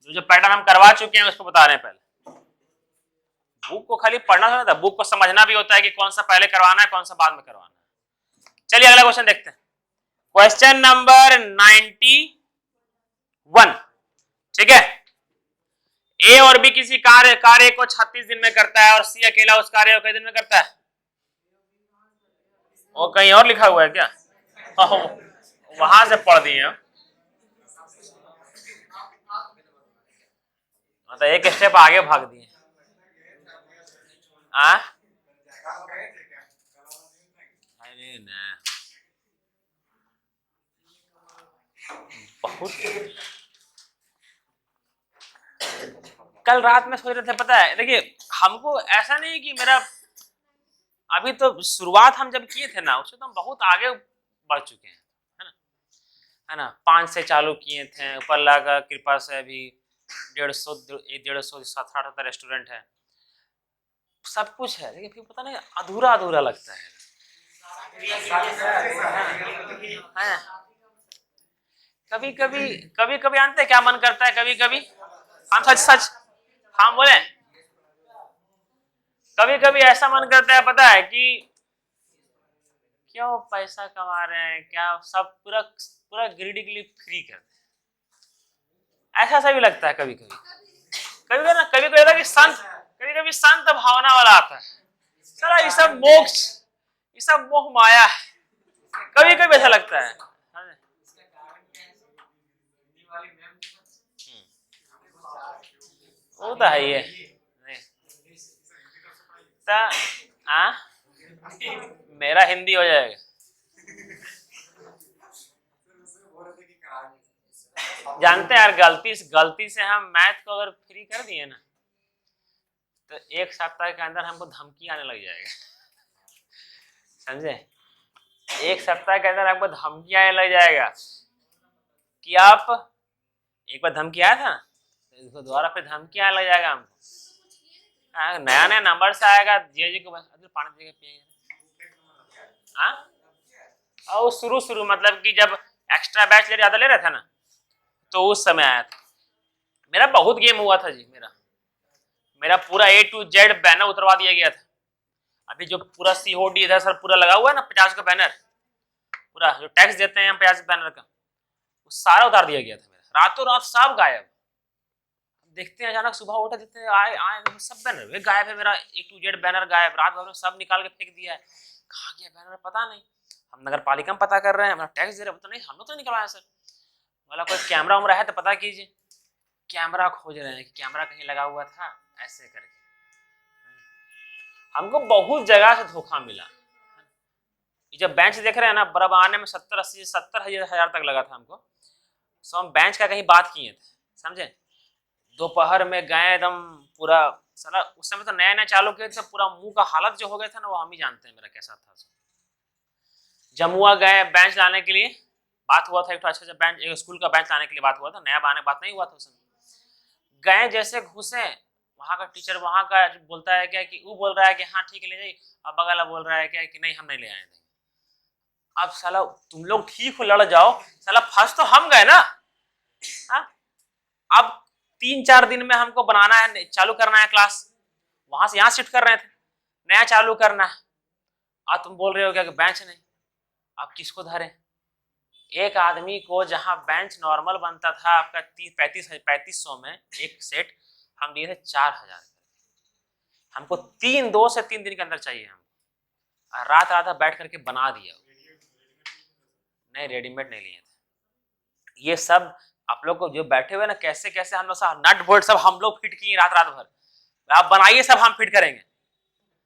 जो जो पैटर्न हम करवा चुके हैं उसको बता रहे हैं। पहले बुक को खाली पढ़ना नहीं था, बुक को समझना भी होता है कि कौन सा पहले करवाना है, कौन सा बाद में करवाना है। चलिए अगला क्वेश्चन देखते हैं, क्वेश्चन नंबर 91, ठीक है। ए और बी किसी कार्य को 36 दिन में करता है और सी अकेला उस कार्य को कितने दिन में करता है? वो कहीं और लिखा हुआ है क्या? वहां से पढ़ दिए, मतलब एक स्टेप आगे भाग दिए। अरे ना, बहुत कल रात में सोच रहे थे, पता है, देखिए हमको ऐसा नहीं कि मेरा अभी तो शुरुआत हम जब किए थे ना, उससे तो हम बहुत आगे बढ़ चुके हैं, है ना। 5 से चालू किए थे, ऊपर लगा कृपा से अभी 150 7-8 रेस्टोरेंट है, सब कुछ है, लेकिन फिर पता नहीं अधूरा अधूरा लगता है। कभी कभी जानते क्या मन करता है? कभी कभी हम सच हम बोले, कभी कभी ऐसा मन करता है, पता है, कि क्यों पैसा कमा रहे हैं, क्या सब पूरा पूरा ग्रीडिंगली फ्री करते हैं, ऐसा भी लगता है कभी कभी लगता है कि कभी कभी संत भावना वाला आता है, सारा ये सब मोक्ष, ये सब मोह माया है, कभी कभी ऐसा लगता है। वो तो है ही है, मेरा हिंदी हो जाएगा। जानते हैं यार, गलती से हम मैथ को अगर फ्री कर दिए ना, तो 1 सप्ताह के अंदर हमको धमकी आने लग जाएगा, समझे? 1 सप्ताह के अंदर हमको धमकी आने लग जाएगा कि आप, एक बार धमकी आया था, तो दोबारा फिर धमकी आने लग जाएगा हमको। नया नया नंबर से आएगा, जी को बस पानी पिएंगे। और शुरू मतलब कि जब एक्स्ट्रा बैच ज्यादा ले रहा था ना, तो उस समय आया था। मेरा बहुत गेम हुआ था जी, मेरा पूरा A to Z बैनर उतरवा दिया गया था। अभी जो पूरा COD इधर सर पूरा लगा हुआ है ना, 50 का बैनर, पूरा जो टैक्स देते हैं हम 50 बैनर का, वो सारा उतार दिया गया था मेरा, रातों रात सब गायब। देखते हैं अचानक सुबह उठे, देखते हैं आए सब बैनर गायब है, मेरा A to Z बैनर गायब, रात भर में सब निकाल के फेंक दिया है। कहाँ गया बैनर पता नहीं, हम नगर पालिका में पता कर रहे हैं, टैक्स दे रहे हैं, नहीं हम लोग तो निकलवाया सर। बोला कोई कैमरा वैमरा है तो पता कीजिए। कैमरा खोज रहे हैं कि कैमरा कहीं लगा हुआ था, ऐसे करके। हमको बहुत जगह से धोखा मिला। ये जब बेंच देख रहे हैं ना, बराबर आने में 70-80-70 हजार तक लगा था हमको। सो हम बेंच का कहीं बात किए थे, समझे। दोपहर में गए एकदम पूरा सारा, उस समय तो नया नया चालू किए थे, पूरा मुंह का हालत जो हो गया था ना, वो हम ही जानते हैं मेरा कैसा था। जमुआ गए बेंच लाने के लिए, बात हुआ था एक अच्छा बेंच, एक स्कूल का बेंच लाने के लिए बात हुआ था, नया बाने बात नहीं हुआ था उस समय। गए, जैसे घुसे, वहाँ का टीचर वहाँ का बोलता है क्या कि वो बोल रहा है कि हाँ ठीक है ले जाइए, अब बगल बोल रहा है क्या कि नहीं हम नहीं ले आए थे। अब साला तुम लोग ठीक हो लड़ जाओ, साला फंस तो हम गए ना। हा? अब 3-4 दिन में हमको बनाना है, चालू करना है क्लास, वहां से यहाँ शिफ्ट कर रहे थे, नया चालू करना है। अब तुम बोल रहे हो क्या कि बेंच नहीं, अब किसको धरे। एक आदमी को जहां बेंच नॉर्मल बनता था आपका 3500 में एक सेट, हम दिए थे 4000। हमको 2 से 3 दिन के अंदर चाहिए, हम रात रात बैठ करके बना दिया। नहीं रेडीमेड नहीं लिए थे। ये सब आप लोग को जो बैठे हुए ना, कैसे कैसे हम लोग सब नट बोल्ट सब हम लोग फिट किए रात रात भर। आप बनाइए, सब हम फिट करेंगे,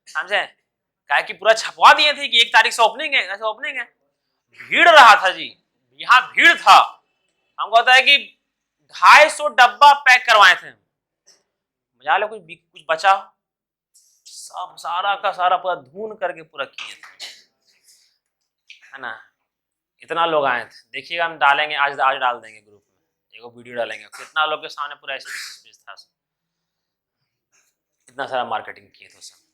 समझे। क्या कि पूरा छपवा दिए थे कि 1 तारीख से ओपनिंग है, ऐसे ओपनिंग है। भीड़ रहा था जी, यहाँ भीड़ था। हमको होता है कि 250 डब्बा पैक करवाए थे। मजा लो कुछ बचा, सब सारा का सारा पूरा धून करके पूरा किए थे, है ना। इतना लोग आए थे, देखिएगा हम डालेंगे आज डाल देंगे ग्रुप में, एगो वीडियो डालेंगे, कितना लोग के सामने पूरा स्पीच था, इतना सारा मार्केटिंग किए थे सब।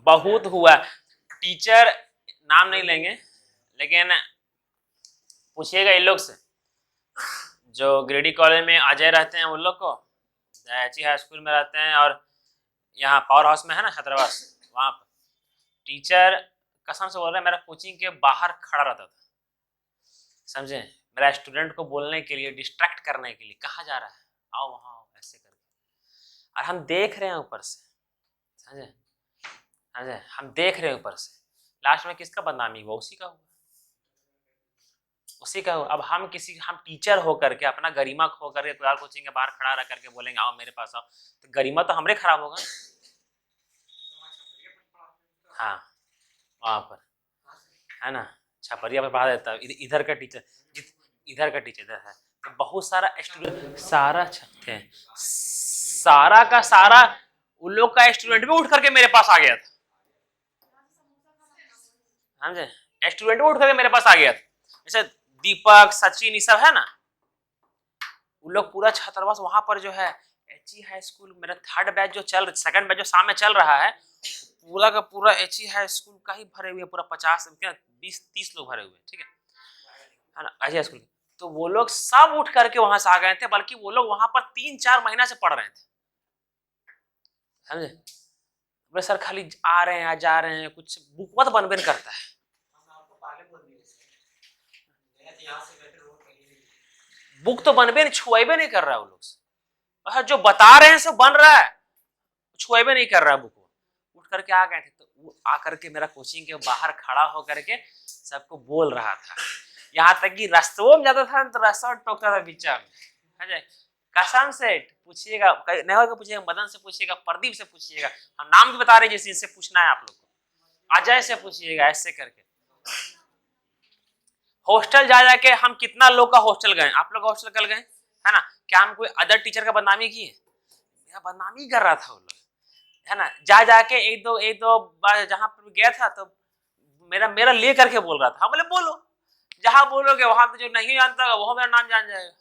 बहुत हुआ। टीचर नाम नहीं लेंगे, लेकिन पूछिएगा इन लोग से जो गिरिडीह कॉलेज में अजय रहते हैं, उन लोग को एच हाई स्कूल में रहते हैं, और यहाँ पावर हाउस में है ना छात्रावास, वहाँ पर टीचर कसम से बोल रहे हैं, मेरा कोचिंग के बाहर खड़ा रहता था, समझे। मेरा स्टूडेंट को बोलने के लिए, डिस्ट्रैक्ट करने के लिए, कहाँ जा रहा है, आओ वहाँ आओ, ऐसे करके। और हम देख रहे हैं ऊपर से, समझे, हम देख रहे हैं ऊपर से। लास्ट में किसका बदनामी हुआ, उसी का हुआ, उसी का हुआ। अब हम टीचर हो करके, अपना गरिमा खो करके कोई और कोचिंग के बाहर खड़ा रह करके बोलेंगे आओ मेरे पास आओ, तो गरिमा तो हमरे खराब होगा। हाँ वहाँ पर है ना, छपरिया पर पढ़ा देता है, इधर का टीचर इधर है, तो बहुत सारा स्टूडेंट, सारा छपते हैं, सारा का सारा उन लोग का स्टूडेंट भी उठ करके मेरे पास आ गया था, समझे। स्टूडेंट उठ करके मेरे पास आ गया था, जैसे दीपक सचिन ये सब है ना, उन लोग पूरा छात्रावास वहां पर जो है एच हाई स्कूल, मेरा थर्ड बैच जो सेकंड बैच जो सामने चल रहा है, पूरा का पूरा एच हाई स्कूल का ही भरे हुए, पूरा 50-20-30 लोग भरे हुए, ठीक है ना, एच हाई स्कूल। तो वो लोग सब उठ करके वहां से आ गए थे, बल्कि वो लोग वहां पर 3-4 महीना से पढ़ रहे थे, समझे। सर खाली आ रहे हैं जा रहे हैं, कुछ बुकवत बनबेन करता है। बुक तो बनबे नहीं, छुएबे नहीं कर रहा है वो लोग, जो बता रहे हैं सब बन रहा है, छुएबे नहीं कर रहा है बुक। उठ करके आ गए थे, तो वो आकर के मेरा कोचिंग के बाहर खड़ा होकर के सबको बोल रहा था, यहाँ तक कि रास्तों में जाता था तो रास्ता टोकता था बीच में। कसम से पूछिएगा, नहीं होगा पूछिएगा, मदन से पूछिएगा, प्रदीप से पूछिएगा, हम नाम भी बता रहे हैं, जिससे पूछना है आप लोग को, अजय से पूछिएगा, ऐसे करके। हॉस्टल जा जाके हम कितना लोग का हॉस्टल गए, आप लोग का हॉस्टल कल गए, है ना। क्या हम कोई अदर टीचर का बदनामी किए, मेरा बदनामी कर रहा था वो लोग, है ना। जा जाके एक दो बार जहां पर गया था, तो मेरा ले करके बोल रहा था, हम बोले बोलो, जहां बोलोगे वहां तो जो नहीं जानता वो मेरा नाम जान जाएगा,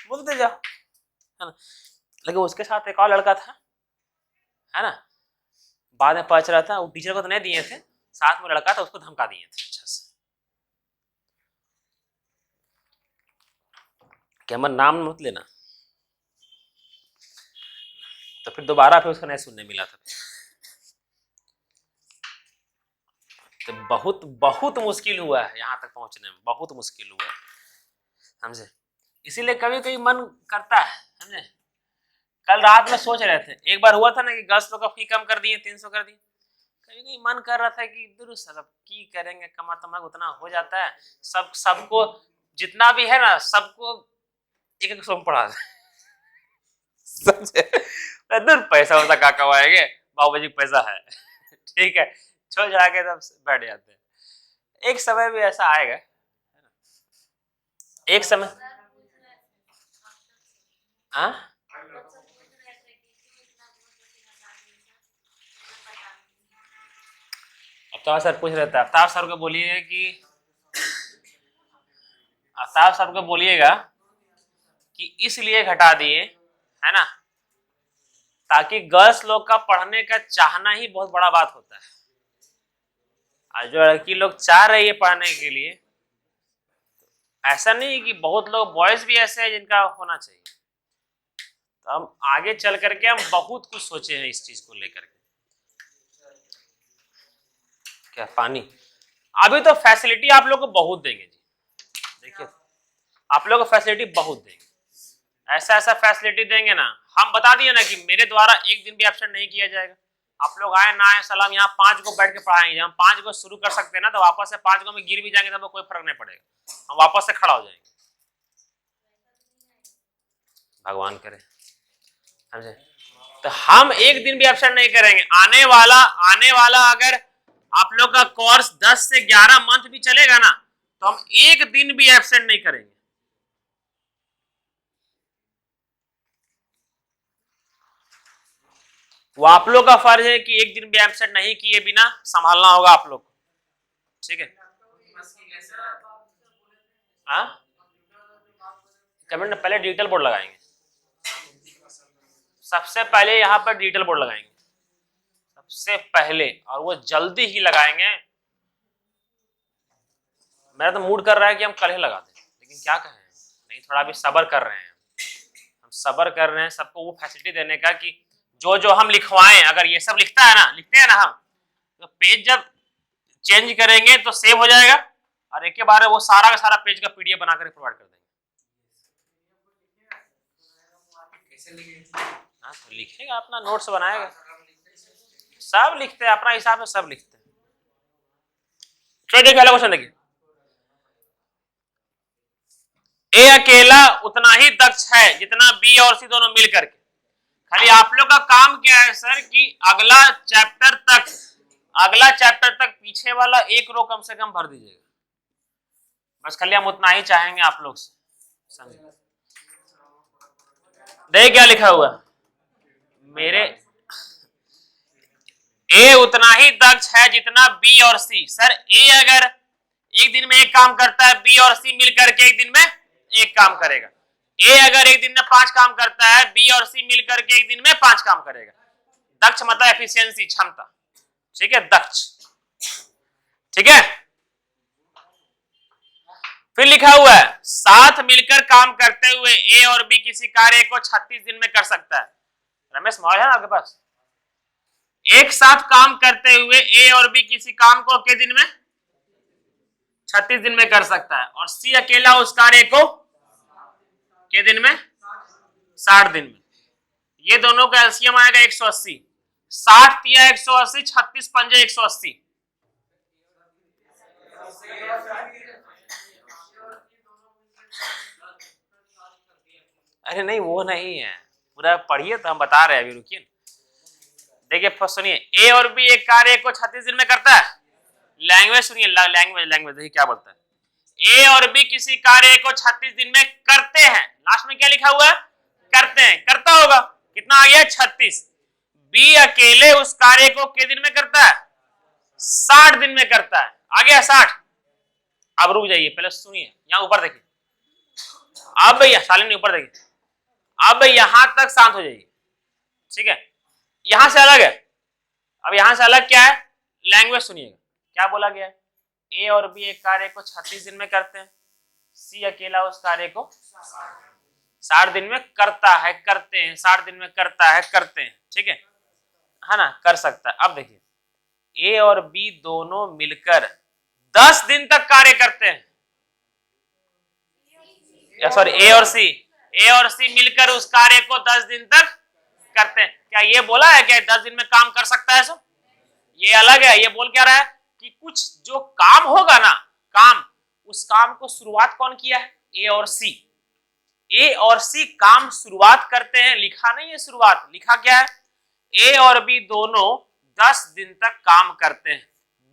बोलते जाओ, है ना। लेकिन उसके साथ एक और लड़का था, है ना, बाद में पता चला था, वो टीचर को तो नहीं दिए थे, साथ में लड़का था, उसको धमका दिए थे अच्छा से। क्या मैं नाम मत लेना, तो फिर दोबारा फिर उसको नहीं सुनने मिला था। तो बहुत बहुत मुश्किल हुआ है यहाँ तक पहुंचने में, बहुत मुश्किल हुआ है, समझे। इसीलिए कभी कभी मन करता है, समझे। कल रात में सोच रहे थे, एक बार हुआ था ना कि गर्ल्स लोग का फी कम कर दिए, 300 कर दिए, कभी कभी मन कर रहा था कि दुरुस्त सब की करेंगे, कमा तमा उतना हो जाता है, सबको जितना भी है ना, सबको एक एक सोम पढ़ा दे। समझे? दूर पैसा वैसा का कमाएंगे, बाबूजी पैसा है। ठीक है, छोड़ जाके तब बैठ जाते हैं। एक समय भी ऐसा आएगा, एक समय। हाँ, आफ्ताब सर पूछ रहे थे, आफ्ताब सर को बोलिए कि आफ्ताब सर को बोलिएगा कि इसलिए घटा दिए, है ना, ताकि गर्ल्स लोग का पढ़ने का चाहना ही बहुत बड़ा बात होता है। और जो लड़की लोग चाह रही है पढ़ने के लिए, ऐसा नहीं कि बहुत लोग बॉयज भी ऐसे हैं जिनका होना चाहिए। तो हम आगे चल करके हम बहुत कुछ सोचे हैं इस चीज को लेकर के। क्या पानी? अभी तो फैसिलिटी आप लोग को बहुत देंगे जी, देखिए आप लोग को फैसिलिटी बहुत देंगे, ऐसा ऐसा फैसिलिटी देंगे ना, हम बता दिए ना कि मेरे द्वारा एक दिन भी एब्सेंट नहीं किया जाएगा। आप लोग आए ना आए सलाम, यहाँ 5 को बैठ के पढ़ाएंगे। हम 5 को शुरू कर सकते हैं ना, तो वापस से 5 को में गिर भी जाएंगे तो कोई फर्क नहीं पड़ेगा, हम वापस से खड़ा हो जाएंगे। भगवान करे, समझे? तो हम एक दिन भी एब्सेंट नहीं करेंगे। आने वाला अगर आप लोग का कोर्स 10 से 11 मंथ भी चलेगा ना, तो हम एक दिन भी एब्सेंट नहीं करेंगे। वो आप लोग का फर्ज है कि एक दिन भी एब्सेंट नहीं किए बिना संभालना होगा आप लोग को, ठीक है? हाँ, कमेंट पहले डिजिटल बोर्ड लगाएंगे, सबसे पहले यहाँ पर डिजिटल बोर्ड लगाएंगे सबसे पहले, और वो जल्दी ही लगाएंगे। मेरा तो मूड कर रहा है कि हम कल ही लगा दें, लेकिन क्या कहें, नहीं थोड़ा भी सब्र कर रहे हैं, हम सब्र कर रहे हैं सबको वो फैसिलिटी देने का कि जो जो हम लिखवाएं, अगर ये सब लिखते हैं ना हम, तो पेज जब चेंज करेंगे तो सेव हो जाएगा, और एक के बार वो सारा का सारा पेज का पीडीएफ बनाकर प्रोवाइड कर देंगे। हाँ, तो लिखेगा अपना, नोट्स बनाएगा, सब लिखते हैं अपना हिसाब से, सब लिखते हैं। चलिए देखिए अगला क्वेश्चन देखिए, ए अकेला उतना ही दक्ष है जितना बी और सी दोनों मिल करके। खाली आप लोग का काम क्या है सर कि अगला चैप्टर तक पीछे वाला एक रो कम से कम भर दीजिएगा, बस खाली हम उतना ही चाहेंगे आप लोग से, समझे? देखिए क्या लिखा हुआ मेरे, ए उतना ही दक्ष है जितना बी और सी। सर ए अगर एक दिन में एक काम करता है, बी और सी मिल करके एक दिन में एक काम करेगा। ए अगर एक दिन में 5 काम करता है, बी और सी मिल करके एक दिन में 5 काम करेगा। दक्ष मतलब एफिशिएंसी, क्षमता, ठीक है, दक्ष, ठीक है। फिर लिखा हुआ है साथ मिलकर काम करते हुए ए और बी किसी कार्य को 36 दिन में कर सकता है। रमेश मोबाइल है ना आपके पास? एक साथ काम करते हुए ए और बी किसी काम को कितने दिन में? 36 दिन में कर सकता है, और सी अकेला उस कार्य को कितने दिन में? 60 दिन में। ये दोनों का एलसीएम आएगा 180, 60 तिया 180, 36 पंजे 180। अरे नहीं वो नहीं है, पूरा पढ़िए तो हम बता रहे हैं, अभी रुकिए। देखिए फर्स्ट सुनिए, ए और बी एक कार्य को 36 दिन में करता है। लैंग्वेज सुनिए, लैंग्वेज देखिए क्या बोलता है, ए और बी किसी कार्य को 36 दिन में करते हैं। लास्ट में क्या लिखा हुआ है? करते हैं, करता होगा, कितना आ गया? 36। बी अकेले उस कार्य को कितने दिन में करता है? 60 दिन में करता है, आ गया 60। अब रुक जाइए, पहले सुनिए, यहाँ ऊपर देखिए, अब भैया शालिनी ऊपर देखिए, अब यहां तक शांत हो जाइए, ठीक है। यहां से अलग है, अब यहां से अलग क्या है? लैंग्वेज सुनिएगा क्या बोला गया है, ए और बी एक कार्य को 36 दिन में करते हैं, सी अकेला उस कार्य को 60 दिन में करता है, करते हैं, 60 दिन में करता है, करते हैं, ठीक है ना, कर सकता है। अब देखिए ए और बी दोनों मिलकर 10 दिन तक कार्य करते हैं, सॉरी ए और सी मिलकर उस कार्य को 10 दिन तक करते हैं। क्या ये बोला है क्या 10 दिन में काम कर सकता है? सो ये अलग है, ये बोल क्या रहा है कि कुछ जो काम होगा ना, काम, उस काम को शुरुआत कौन किया है? ए और सी। ए और सी काम शुरुआत करते हैं, लिखा नहीं है शुरुआत, लिखा क्या है, ए और बी दोनों 10 दिन तक काम करते हैं,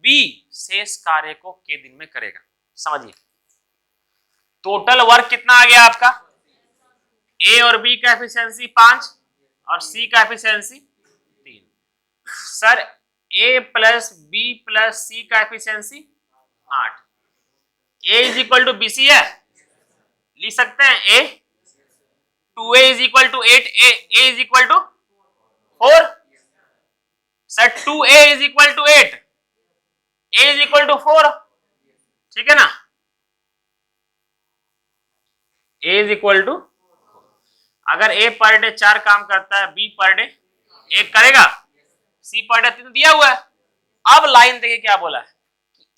बी शेष कार्य को के दिन में करेगा। समझिए टोटल वर्क कितना आ गया आपका, ए और बी का एफिशिएंसी 5 और सी का efficiency 3। Sir A plus B plus C का efficiency 8, A is equal to B C है, लिख सकते हैं A 2a is equal to 8, A is equal to 4। Sir 2a is equal to 8, A is equal to 4, ठीक है ना, ए is equal to, अगर ए per day 4 काम करता है, बी पर डे 1 करेगा, सी पर डे 3 दिया हुआ है। अब लाइन देखिए क्या बोला है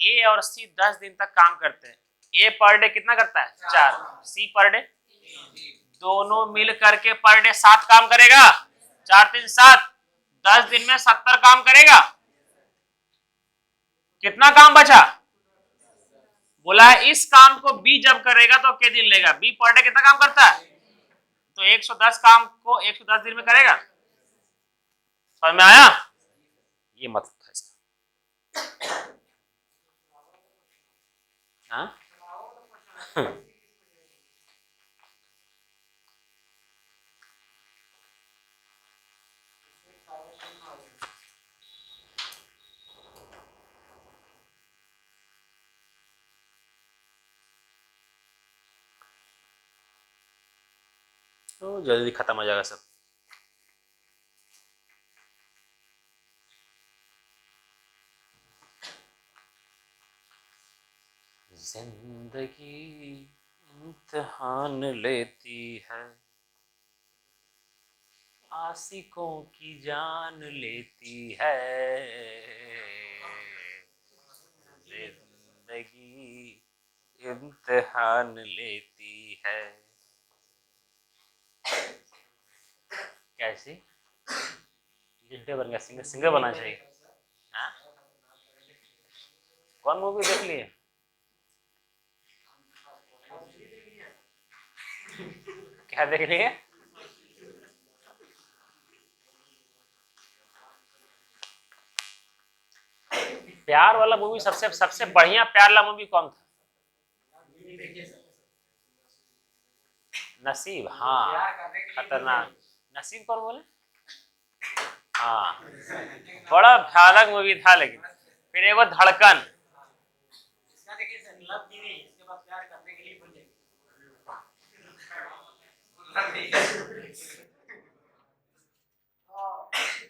कि ए और सी 10 दिन तक काम करते हैं, ए पर डे कितना करता है 4, सी पर डे, दोनों मिल करके पर डे 7 काम करेगा, 4 3 7, 10 दिन में 70 काम करेगा। कितना काम बचा, बोला है इस काम को बी जब करेगा तो के दिन लेगा, बी पर डे कितना काम करता है, तो 110 काम को 110 दिन में करेगा। समझ में आया, ये मतलब था इसका। हाँ तो जल्दी खत्म हो जाएगा सब। जिंदगी इम्तिहान लेती है, आशिकों की जान लेती है, जिंदगी इम्तिहान लेती है। कैसी लिखते बन गया, सिंगर सिंगर बनना चाहिए। हाँ कौन मूवी देख लिए, क्या देख लिए, प्यार वाला मूवी, सबसे सबसे बढ़िया प्यार वाला मूवी कौन था, नसीब, हाँ खतरनाक, नसीब कौन बोले, हाँ बड़ा भयानक मूवी था, लेकिन फिर एक धड़कन,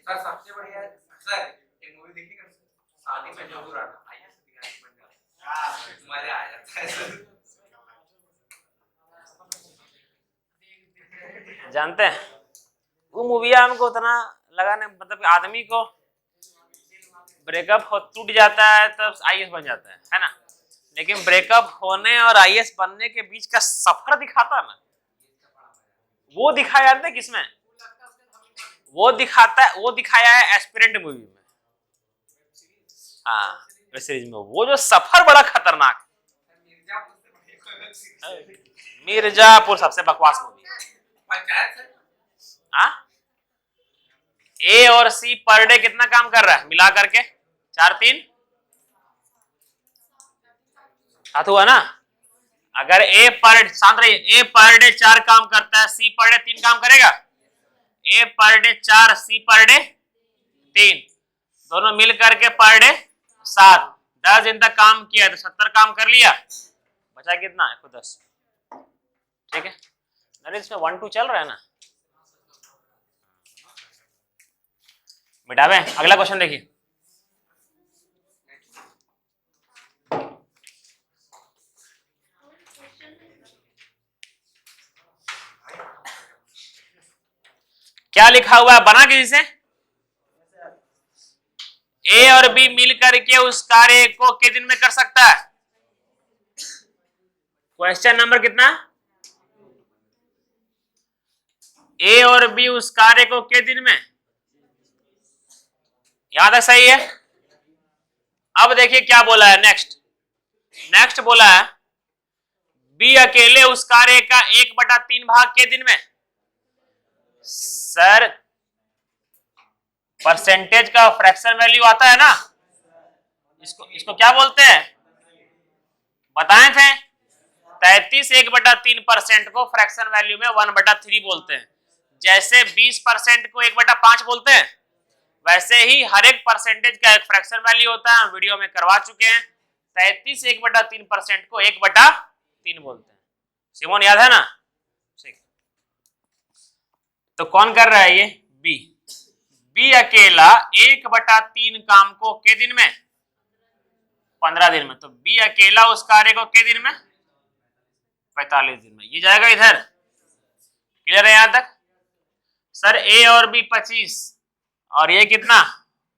सर सबसे बढ़िया सर एक मूवी देखिएगा, शादी में जरूर आना, मजा आ जाता है। जानते हैं वो मूवी हमको उतना लगा नहीं, मतलब आदमी को ब्रेकअप हो टूट जाता है तब आईएएस बन जाता है ना, लेकिन ब्रेकअप होने और आईएएस बनने के बीच का सफर दिखाता ना, वो दिखाया जाता है किसमें, वो दिखाता है, वो दिखाया है एस्पिरेंट मूवी में, हाँ वेब सीरीज में, वो जो सफर बड़ा खतरनाक, मिर्जापुर सबसे बकवास मूवी, हाँ ए और सी पर डे कितना काम कर रहा है मिला करके 4 3 साथ हुआ ना, अगर ए पर शांत रहिए, ए पर डे 4 काम करता है, सी पर डे 3 काम करेगा, ए पर डे 4 सी पर डे 3, दोनों मिल करके पर डे 7, 10 दिन तक काम किया तो 70 काम कर लिया, बचा कितना 110, ठीक है, इसमें 1 2 चल रहा है ना, मिटावे। अगला क्वेश्चन देखिए, क्या लिखा हुआ है, बना किसी से, ए और बी मिल करके उस कार्य को कितने दिन में कर सकता है, क्वेश्चन नंबर कितना, ए और बी उस कार्य को कितने दिन में, याद है सही है। अब देखिए क्या बोला है नेक्स्ट, नेक्स्ट बोला है बी अकेले उस कार्य का 1/3 भाग के दिन में। सर परसेंटेज का फ्रैक्शन वैल्यू आता है ना, इसको क्या बोलते हैं, बताए थे 33 1/3% को फ्रैक्शन वैल्यू में 1/3 बोलते हैं। जैसे 20% को 1/5 बोलते हैं, वैसे ही हर एक परसेंटेज का एक फ्रैक्शन वैल्यू होता है, हम वीडियो में करवा चुके हैं। 33 1/3% को 1/3 बोलते हैं। सिमोन याद है ना? ठीक, तो कौन कर रहा है ये, बी अकेला 1/3 काम को के दिन में, 15 दिन में। तो बी अकेला उस कार्य को के दिन में, 45 दिन में। ये जाएगा इधर, क्लियर है यहां तक? सर ए और बी 25 और ये कितना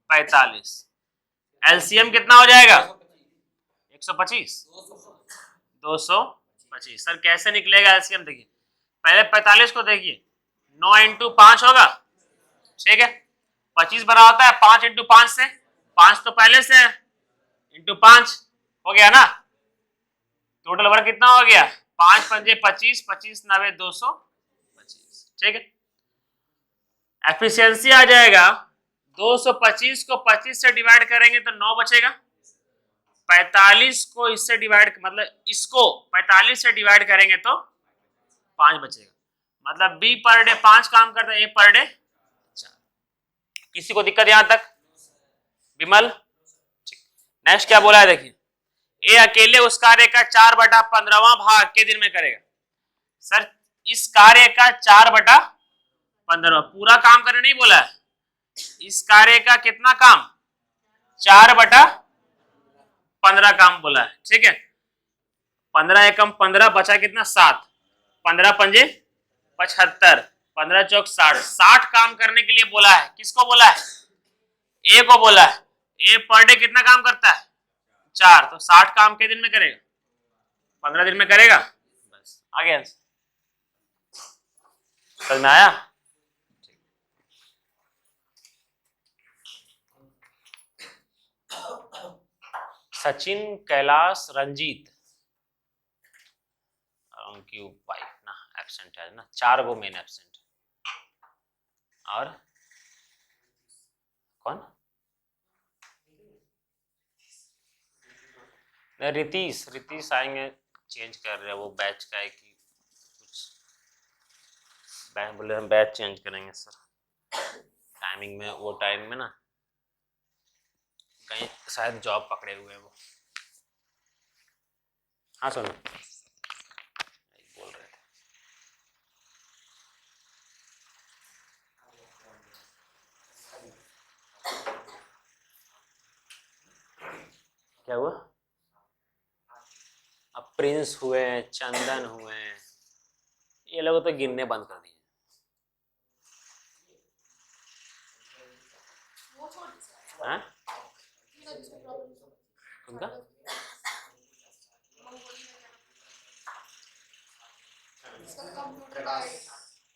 45, एलसीएम कितना हो जाएगा 125 225। सर कैसे निकलेगा एलसीएम, देखिए पहले 45 को देखिए, 9 इंटू 5 होगा, ठीक है। 25 बना होता है 5 इंटू 5 से, 5 तो पहले से है, इंटू 5 हो गया ना। टोटल वर्क कितना हो गया, 5 पंजे 25, 25 9 225, ठीक है। एफिशिएंसी आ जाएगा 225 को 25 से डिवाइड करेंगे तो 9 बचेगा, 45 को इससे डिवाइड, मतलब इसको 45 से डिवाइड करेंगे तो 5 बचेगा। मतलब बी पर डे 5 काम करता है, ए पर डे 4। किसी को दिक्कत यहां तक विमल? ठीक, नेक्स्ट क्या बोला है देखिए, ए अकेले उस कार्य का 4/15वां भाग के दिन में करेगा। सर इस कार्य का 4/15 पूरा काम करने नहीं बोला है, इस कार्य का कितना काम 4/15 काम बोला है, ठीक है। 15 एकम 15 बचा कितना 7, 15 पंजे 75, 15 चौक 60, 60 काम करने के लिए बोला है। किसको बोला है, ए को बोला है। ए पर डे कितना काम करता है 4, तो 60 काम के दिन में करेगा, 15 दिन में करेगा, बस आ गया। समझ में आया? सचिन, कैलाश, रंजीत, उनकी वाइफ ना एब्सेंट है ना, 4 गो मेन एब्सेंट, और कौन, रितीश आएंगे, चेंज कर रहे हैं, वो बैच का है कि कुछ बैंक बोले हम बैच चेंज करेंगे सर, टाइमिंग में, वो टाइम में ना कहीं शायद जॉब पकड़े हुए हैं वो। हाँ सुनो, बोल रहे थे क्या हुआ, अब प्रिंस हुए, चंदन हुए, ये लोग तो गिनने बंद कर दिए। हाँ उनका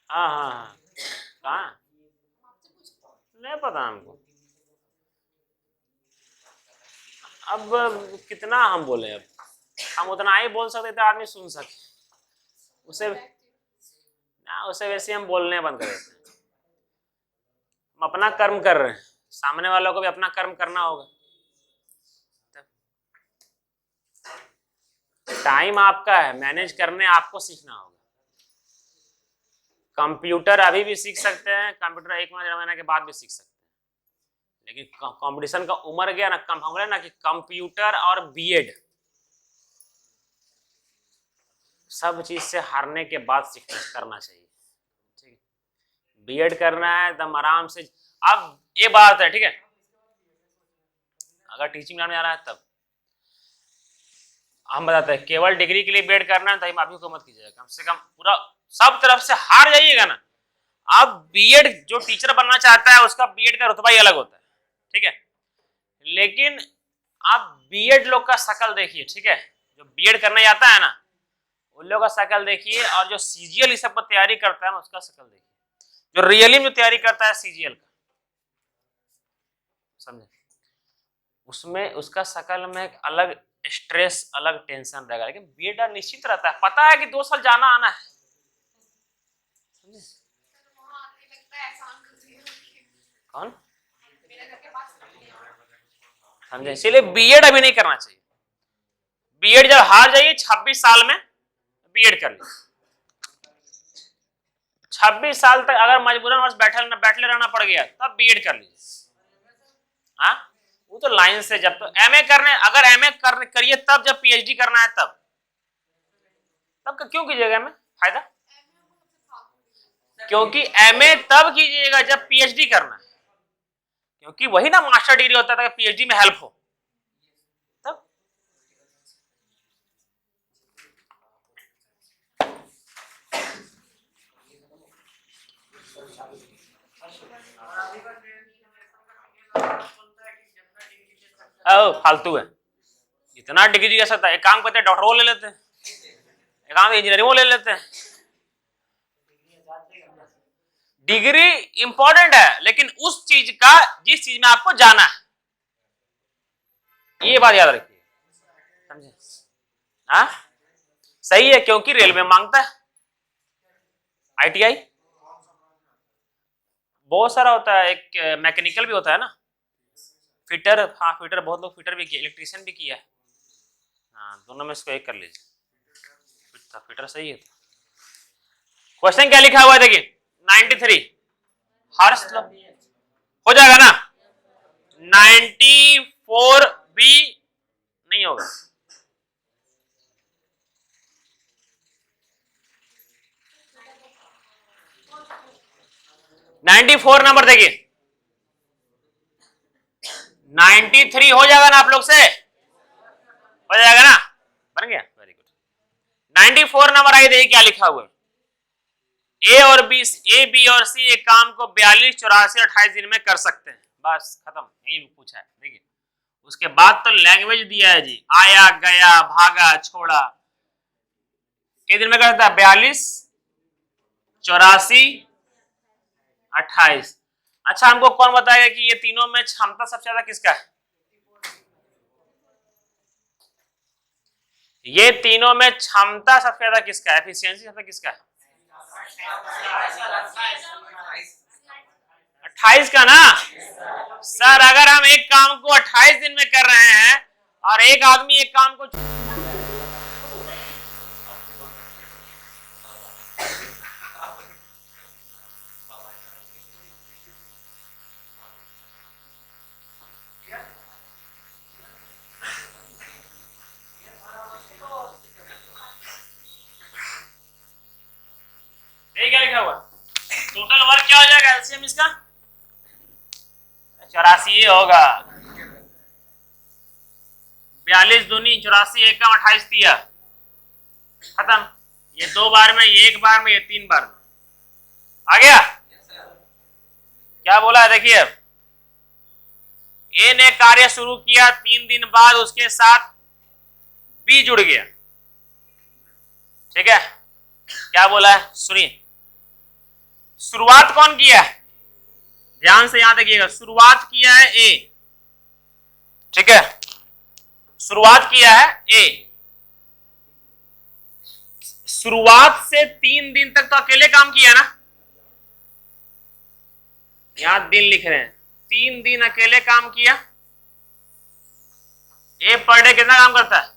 हाँ हाँ हाँ, कहाँ नहीं पता हमको। अब कितना हम बोले, अब हम उतना ही बोल सकते थे, आदमी सुन सके, उसे ना, उसे वैसे हम बोलने बंद कर देते हैं। हम अपना कर्म कर रहे हैं, सामने वालों को भी अपना कर्म करना होगा। टाइम आपका है, मैनेज करने आपको सीखना होगा। कंप्यूटर अभी भी सीख सकते हैं, कंप्यूटर 1 महीने के बाद भी सीख सकते हैं, लेकिन कंपटीशन का उम्र गया ना, हम बोले ना कि कंप्यूटर और बीएड सब चीज से हारने के बाद सीखना करना चाहिए, ठीक है। बीएड करना है एकदम आराम से। अब ये बात है, ठीक है, अगर टीचिंग लाइन में जाना है तब हम बताते हैं, केवल डिग्री के लिए बीएड करना है तो हम अभी को मत कीजिएगा, कम से कम पूरा सब तरफ से हार जाइएगा ना। अब बीएड जो टीचर बनना चाहता है उसका बीएड का रुतबा ही अलग होता है, ठीक है। लेकिन आप बीएड लोग का शकल देखिए, ठीक है, जो बीएड करने जाता है ना उन लोगों का शकल देखिए, और जो सीजीएल इस सब पर तैयारी करता है ना उसका शकल देखिए, जो रियली में तैयारी करता है सीजीएल का, समझे, उसमें उसका शकल में एक अलग स्ट्रेस अलग, टेंशन रहेगा, लेकिन बीएड निश्चित रहता है, पता है कि 2 साल जाना आना है। कौन समझे? इसीलिए बीएड अभी नहीं करना चाहिए। बीएड जब हार जाइए 26 साल में बीएड कर लीजिए। 26 साल तक अगर मजबूरन बस बैठले रहना पड़ गया तब बीएड कर लीजिए। हाँ, वो तो लाइन से जब तो एमए करने, अगर एमए करिए तब, जब पीएचडी करना है तब क्यों कीजिएगा एमए? फायदा, क्योंकि एमए तब कीजिएगा जब पीएचडी करना है, क्योंकि वही ना मास्टर डिग्री होता था, पीएचडी में हेल्प हो तब। फालतू है, इतना डिग्री कर सकता है। एक काम करते हैं, डॉक्टर वो ले लेते हैं, एक काम इंजीनियरिंग वो ले लेते हैं। डिग्री इंपॉर्टेंट है, लेकिन उस चीज का जिस चीज में आपको जाना है, ये बात याद रखिए, समझे? हाँ सही है, क्योंकि रेलवे मांगता है, आईटीआई बहुत सारा होता है, एक मैकेनिकल भी होता है ना, फिटर। हाँ फिटर, बहुत लोग फिटर भी किया, इलेक्ट्रीशियन भी किया है। हाँ, दोनों में इसको एक कर लीजिए, फिटर सही है। क्वेश्चन क्या लिखा हुआ है देखिए, 93 हर्ष हो जाएगा ना, 94 भी नहीं होगा। नाइन्टी 94 नंबर देखिए, 93 हो जाएगा ना आप लोग से? हो जाएगा ना, बन गया, वेरी गुड। 94 नंबर आई, देखिए क्या लिखा हुआ है, ए और बी, ए बी और सी एक काम को 42, 84, 28 दिन में कर सकते हैं। बस खत्म, यही पूछा है। देखिए उसके बाद तो लैंग्वेज दिया है जी, आया गया भागा छोड़ा, कितने दिन में करता है? 42, 84, 28। अच्छा हमको कौन बताएगा कि ये तीनों में क्षमता सबसे ज्यादा किसका है? ये तीनों में क्षमता सबसे ज्यादा किसका है? एफिशिएंसी सबसे किसका है? 28 का ना सर। अगर हम एक काम को 28 दिन में कर रहे हैं और एक आदमी एक काम को क्या लिखा हुआ, टोटल वर्क क्या हो जाएगा एलसीएम इसका? 84 होगा। 42 दूनी 84, एक कम 28 दिया, खत्म। ये 2 बार में, ये 1 बार में, ये 3 बार में आ गया। क्या बोला है देखिए, ए ने कार्य शुरू किया, 3 दिन बाद उसके साथ बी जुड़ गया। ठीक है, क्या बोला है सुनिए, शुरुआत कौन किया है? ध्यान से यहां देखिएगा, शुरुआत किया है ए, ठीक है, शुरुआत किया है ए। शुरुआत से 3 दिन तक तो अकेले काम किया ना, यहां दिन लिख रहे हैं, 3 दिन अकेले काम किया। ए पर डे कितना काम करता है?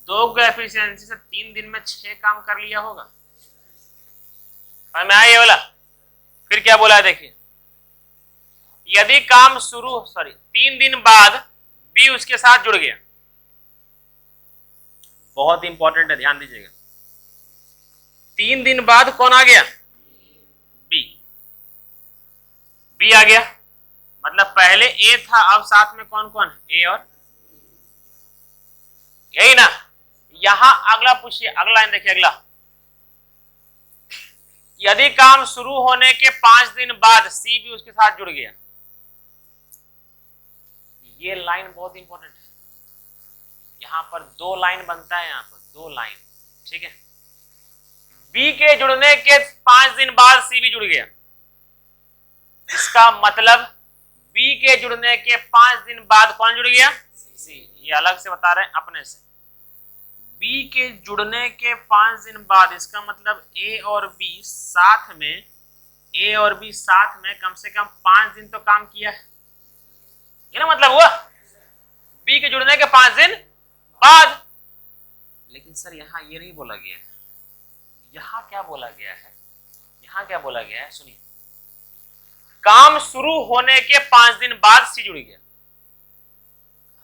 2 को एफिशिएंसी से 3 दिन में 6 काम कर लिया होगा। मैं आया वाला, फिर क्या बोला है देखिए, यदि काम शुरू 3 दिन बाद बी उसके साथ जुड़ गया, बहुत इंपॉर्टेंट है, ध्यान दीजिएगा। 3 दिन बाद कौन आ गया? बी। बी आ गया, मतलब पहले ए था, अब साथ में कौन कौन? ए और, यही ना। यहां अगला पूछिए, अगला लाइन देखिए, अगला, यदि काम शुरू होने के 5 दिन बाद सी भी उसके साथ जुड़ गया। ये लाइन बहुत इंपॉर्टेंट है, यहां पर 2 लाइन बनता है, यहां पर 2 लाइन, ठीक है। बी के जुड़ने के 5 दिन बाद सी भी जुड़ गया, इसका मतलब बी के जुड़ने के 5 दिन बाद कौन जुड़ गया? सी, ये अलग से बता रहे हैं अपने से। बी के जुड़ने के 5 दिन बाद, इसका मतलब ए और बी साथ में, ए और बी साथ में कम से कम 5 दिन तो काम किया है, ये ना मतलब हुआ, बी के जुड़ने के 5 दिन बाद। लेकिन सर यहां ये नहीं बोला गया है, यहां क्या बोला गया है, यहां क्या बोला गया है, सुनिए, काम शुरू होने के 5 दिन बाद सी जुड़ गया।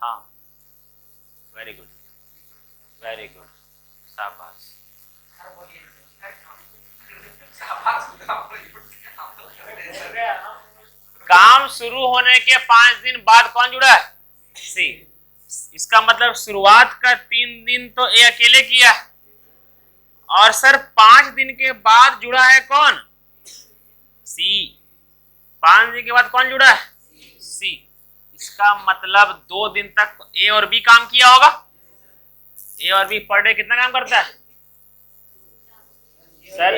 हाँ, वेरी गुड, वेरी गुड, शाबाश। काम शुरू होने के 5 दिन बाद कौन जुड़ा है, सी। इसका मतलब शुरुआत का 3 दिन तो ए अकेले किया, और सर 5 दिन के बाद जुड़ा है कौन, सी। 5 दिन के बाद कौन जुड़ा है, सी। इसका मतलब 2 दिन तक ए और बी काम किया होगा। ए और बी पर डे कितना काम करता है सर,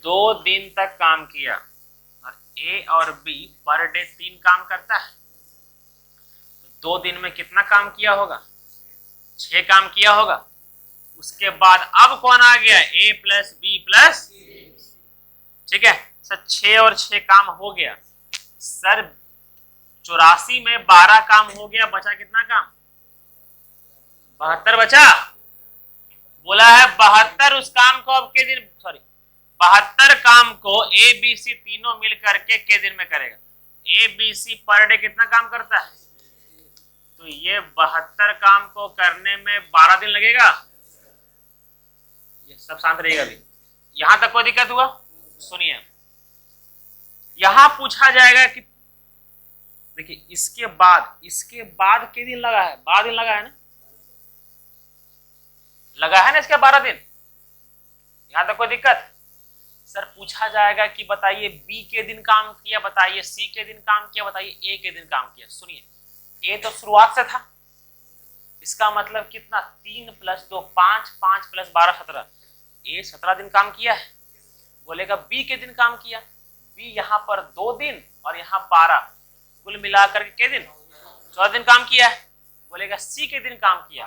2 दिन तक काम किया, और ए और बी पर डे 3 काम करता है, तो 2 दिन में कितना काम किया होगा, 6 काम किया होगा। उसके बाद अब कौन आ गया, ए प्लस बी प्लस, ठीक है सर, 6 और 6 काम हो गया सर। 84 में 12 काम हो गया, बचा कितना काम, 72 बचा। बोला है 72 उस काम को अब के दिन, सॉरी 72 काम को ए बी सी तीनों मिल करके के दिन में करेगा। ए बी सी पर डे कितना काम करता है, तो ये 72 काम को करने में 12 दिन लगेगा। ये सब शांत रहेगा अभी, यहां तक कोई दिक्कत हुआ, सुनिए। यहां पूछा जाएगा कि देखिए इसके बाद के दिन लगा है, 12 दिन लगा है ना, लगा है ना इसके 12 दिन, यहां तक कोई दिक्कत। सर पूछा जाएगा कि बताइए बी के दिन काम किया, बताइए सी के दिन काम किया, बताइए ए के दिन काम किया। सुनिए, ए तो शुरुआत से था, इसका मतलब कितना, 3 + 2 5, 5 + 12 17, ए 17 दिन काम किया है। बोलेगा बी के दिन काम किया, बी यहाँ पर 2 दिन और यहाँ 12, कुल मिलाकर के दिन 14 दिन काम किया है। बोलेगा सी के दिन काम किया,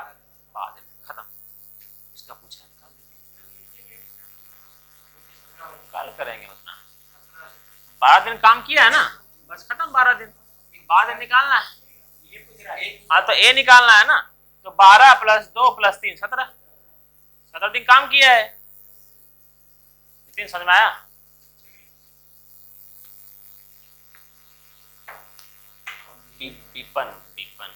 12 दिन, खत्म। इसका पूछा कल करेंगे उतना, 12 दिन काम किया है ना, बस खत्म, 12 दिन, 12 दिन निकालना है। हाँ तो ए निकालना है ना, तो 12 + 2 + 3 17 दिन काम किया है। 3 समझ में आया, विपन विपन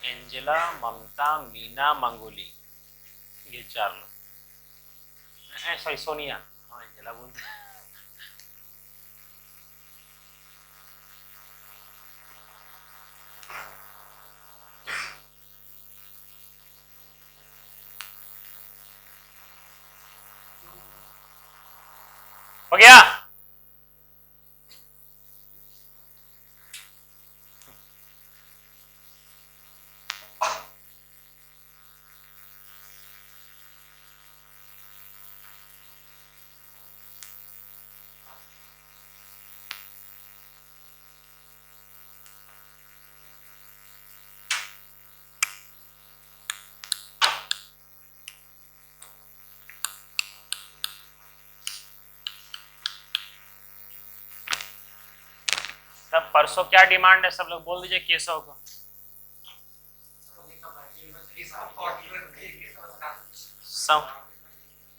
एंजेला, ममता, मीना, मंगोली, ये 4 लोग, सॉरी सोनिया, हाँ एंजेला बोलते हैं। हो गया, तब परसों क्या डिमांड है, सब लोग बोल दीजिए केशव को।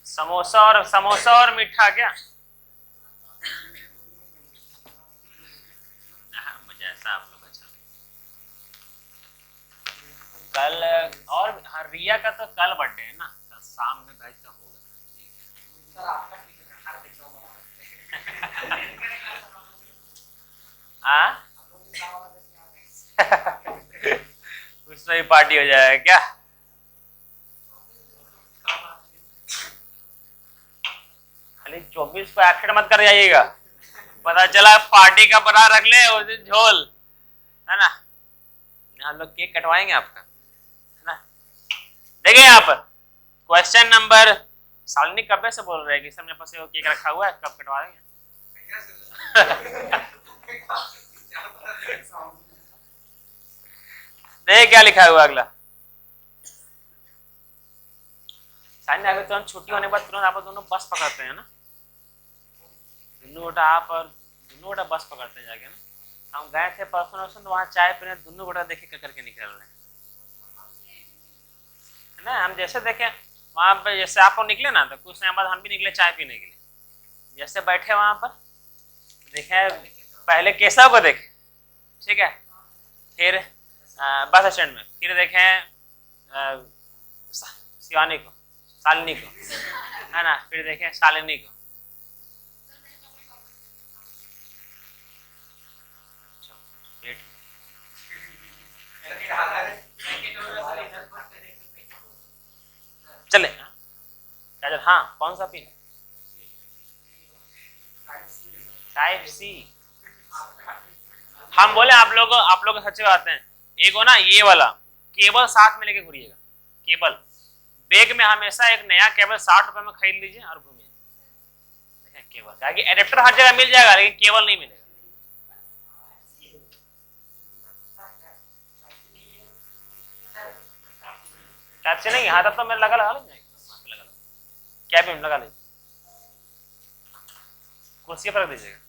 समोसा और मीठा क्या, मजा ऐसा आप लोग। अच्छा कल, और हाँ रिया का तो कल बर्थडे है ना, कल शाम में बैठ का होगा। हाँ उसमें भी पार्टी हो जाएगा क्या? खाली 24 को एक्शन मत कर जाइएगा, पता चला पार्टी का बना रख ले उस दिन झोल, है ना? हम लोग केक कटवाएंगे आपका, है ना? देखिए यहाँ पर क्वेश्चन नंबर, सालनी कब से बोल रहे हैं कि सब मेरे पास केक रखा हुआ है, कब कटवा देंगे? देखिए क्या लिखा हुआ अगला। सालनी अभी तुरंत छुट्टी होने के बाद तुरंत आप दोनों बस पकड़ते हैं ना, दोनों बेटा आप और दोनों बेटा बस पकड़ते हैं जाके ना। हम गए थे परसों तो वहाँ चाय पीने, दोनों बेटा देखे करके निकल रहे हैं ना। हम जैसे देखे वहां पे, जैसे आप लोग निकले ना तो कुछ समय बाद हम भी निकले चाय पीने के लिए। जैसे बैठे वहां पर देखे, पहले केशव को देखे, ठीक है, फिर बस स्टैंड में, फिर देखे शिवानी को, शालिनी को, है ना, फिर देखे शालिनी को। चले काजल, हाँ कौन सा पिन? टाइप सी। हम बोले आप लोग सच्चे बात हैं, एक हो ना ये वाला केबल साथ में लेके घूरिएगा। केबल बैग में हमेशा एक नया केबल 60 रुपए में खरीद लीजिए और घूमिए। केबल क्या कि एडेप्टर हर जगह मिल जाएगा लेकिन केबल नहीं मिलेगा। टाइप से नहीं, हाँ तब तो मैं लगा लीजिए, क्या भी लगा लीजिए, कुर्सी पर रख दीजिएगा।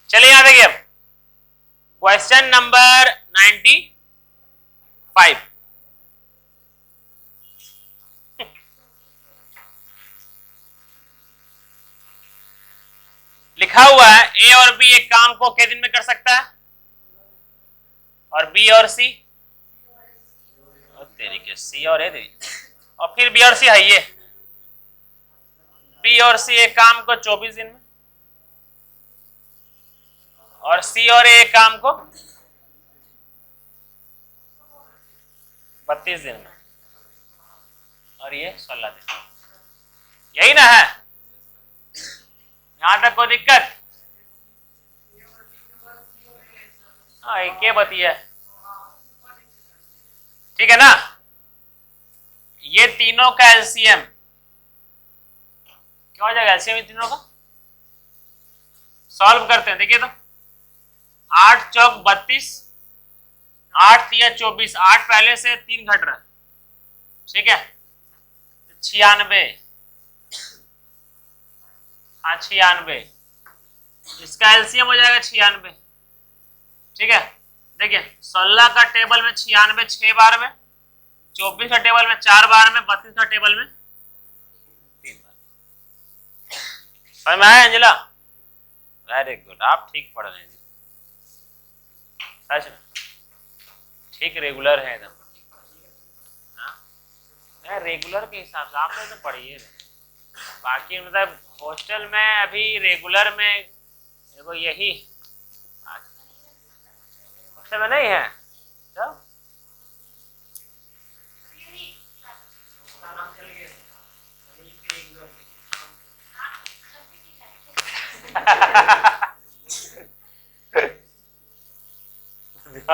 चलिए यहां देखिए अब क्वेश्चन नंबर 95। लिखा हुआ है ए और बी एक काम को कितने दिन में कर सकता है, और बी और सी, और तेरी के सी और ए तेरी, और फिर बी और सी है ये, बी और सी एक काम को 24 दिन में, और सी और ए काम को 32 दिन में, और ये 16 दिन। यही ना है? यहां तक कोई दिक्कत? हाँ एक के बतिया, ठीक है ना? ये तीनों का एलसीएम क्या हो जाएगा? एलसीएम तीनों का सॉल्व करते हैं। देखिए तो 8 चौक 32, 8 तिया 24, 8 पहले से 3 घट रहा है, ठीक है, 96, हाँ 96, इसका एलसीएम हो जाएगा 96, ठीक है। देखिए 16 का टेबल में 96 6 बार में, 24 का टेबल में 4 बार में, 32 का टेबल में 3 बार। समझ में आया अंजिला? वेरी गुड, आप ठीक पढ़ रहे हैं जी, सच में ठीक रेगुलर है एकदम। हाँ रेगुलर के हिसाब से आप लोग तो पढ़िए, बाकी मतलब हॉस्टल में अभी रेगुलर में देखो यही हॉस्टल में नहीं है तो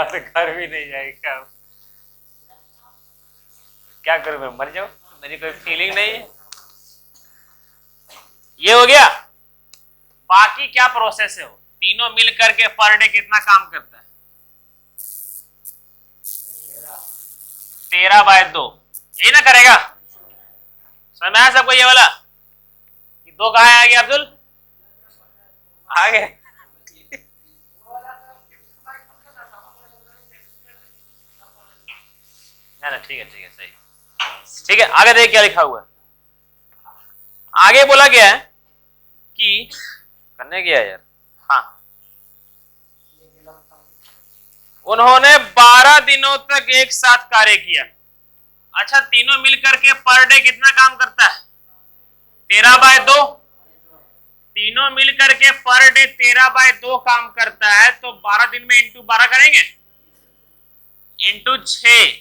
घर भी नहीं जाएगा, क्या करूं मैं, मर जाऊं, मेरी कोई फीलिंग नहीं है। ये हो गया। बाकी क्या प्रोसेस है, वो तीनों मिल करके पर डे कितना काम करता है? 13/2, यही ना करेगा? समझ में आया सबको ये वाला? कि 2 कहाँ आ गया अब्दुल? आगे ना, ठीक है सही, ठीक है। आगे देखिए क्या लिखा हुआ है। आगे बोला गया है कि करने गया यार, हाँ उन्होंने 12 दिनों तक एक साथ कार्य किया। अच्छा तीनों मिलकर के पर डे कितना काम करता है? 13/2, तीनों मिल करके पर डे 13/2 काम करता है, तो 12 दिन में इंटू 12 करेंगे, इंटू 6,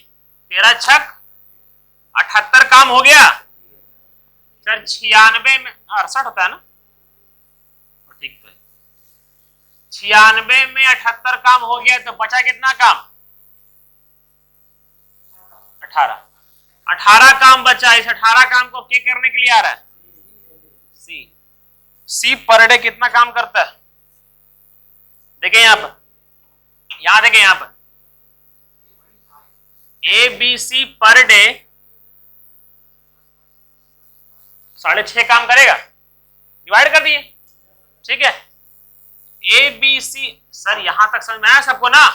13 छक 78 काम हो गया सर। 96 में 68 होता है ना, ठीक तो है। 96 में 78 काम हो गया, तो बचा कितना काम, 18। 18 काम बचा। इस 18 काम को क्या करने के लिए आ रहा है, सी। सी पर डे कितना काम करता है, देखें यहां पर, यहां देखें यहां पर, A B C per day 6.5 काम करेगा, डिवाइड कर दिए, ठीक है। ए बी सी, सर यहां तक समझ में आया सबको ना।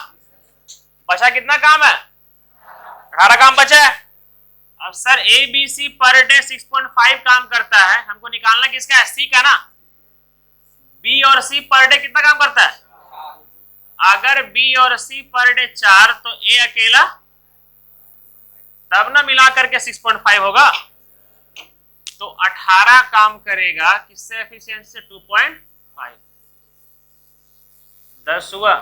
बचा कितना काम है, 18 काम बचा है। अब sir A B C per day 6.5 काम करता है, हमको निकालना किसका है, सी का ना। बी और सी पर डे कितना काम करता है, अगर बी और सी पर डे 4 तो ए अकेला, तब ना मिला करके 6.5 होगा। तो 18 काम करेगा किससे, एफिशिएंसी से 2.5। 10 हुआ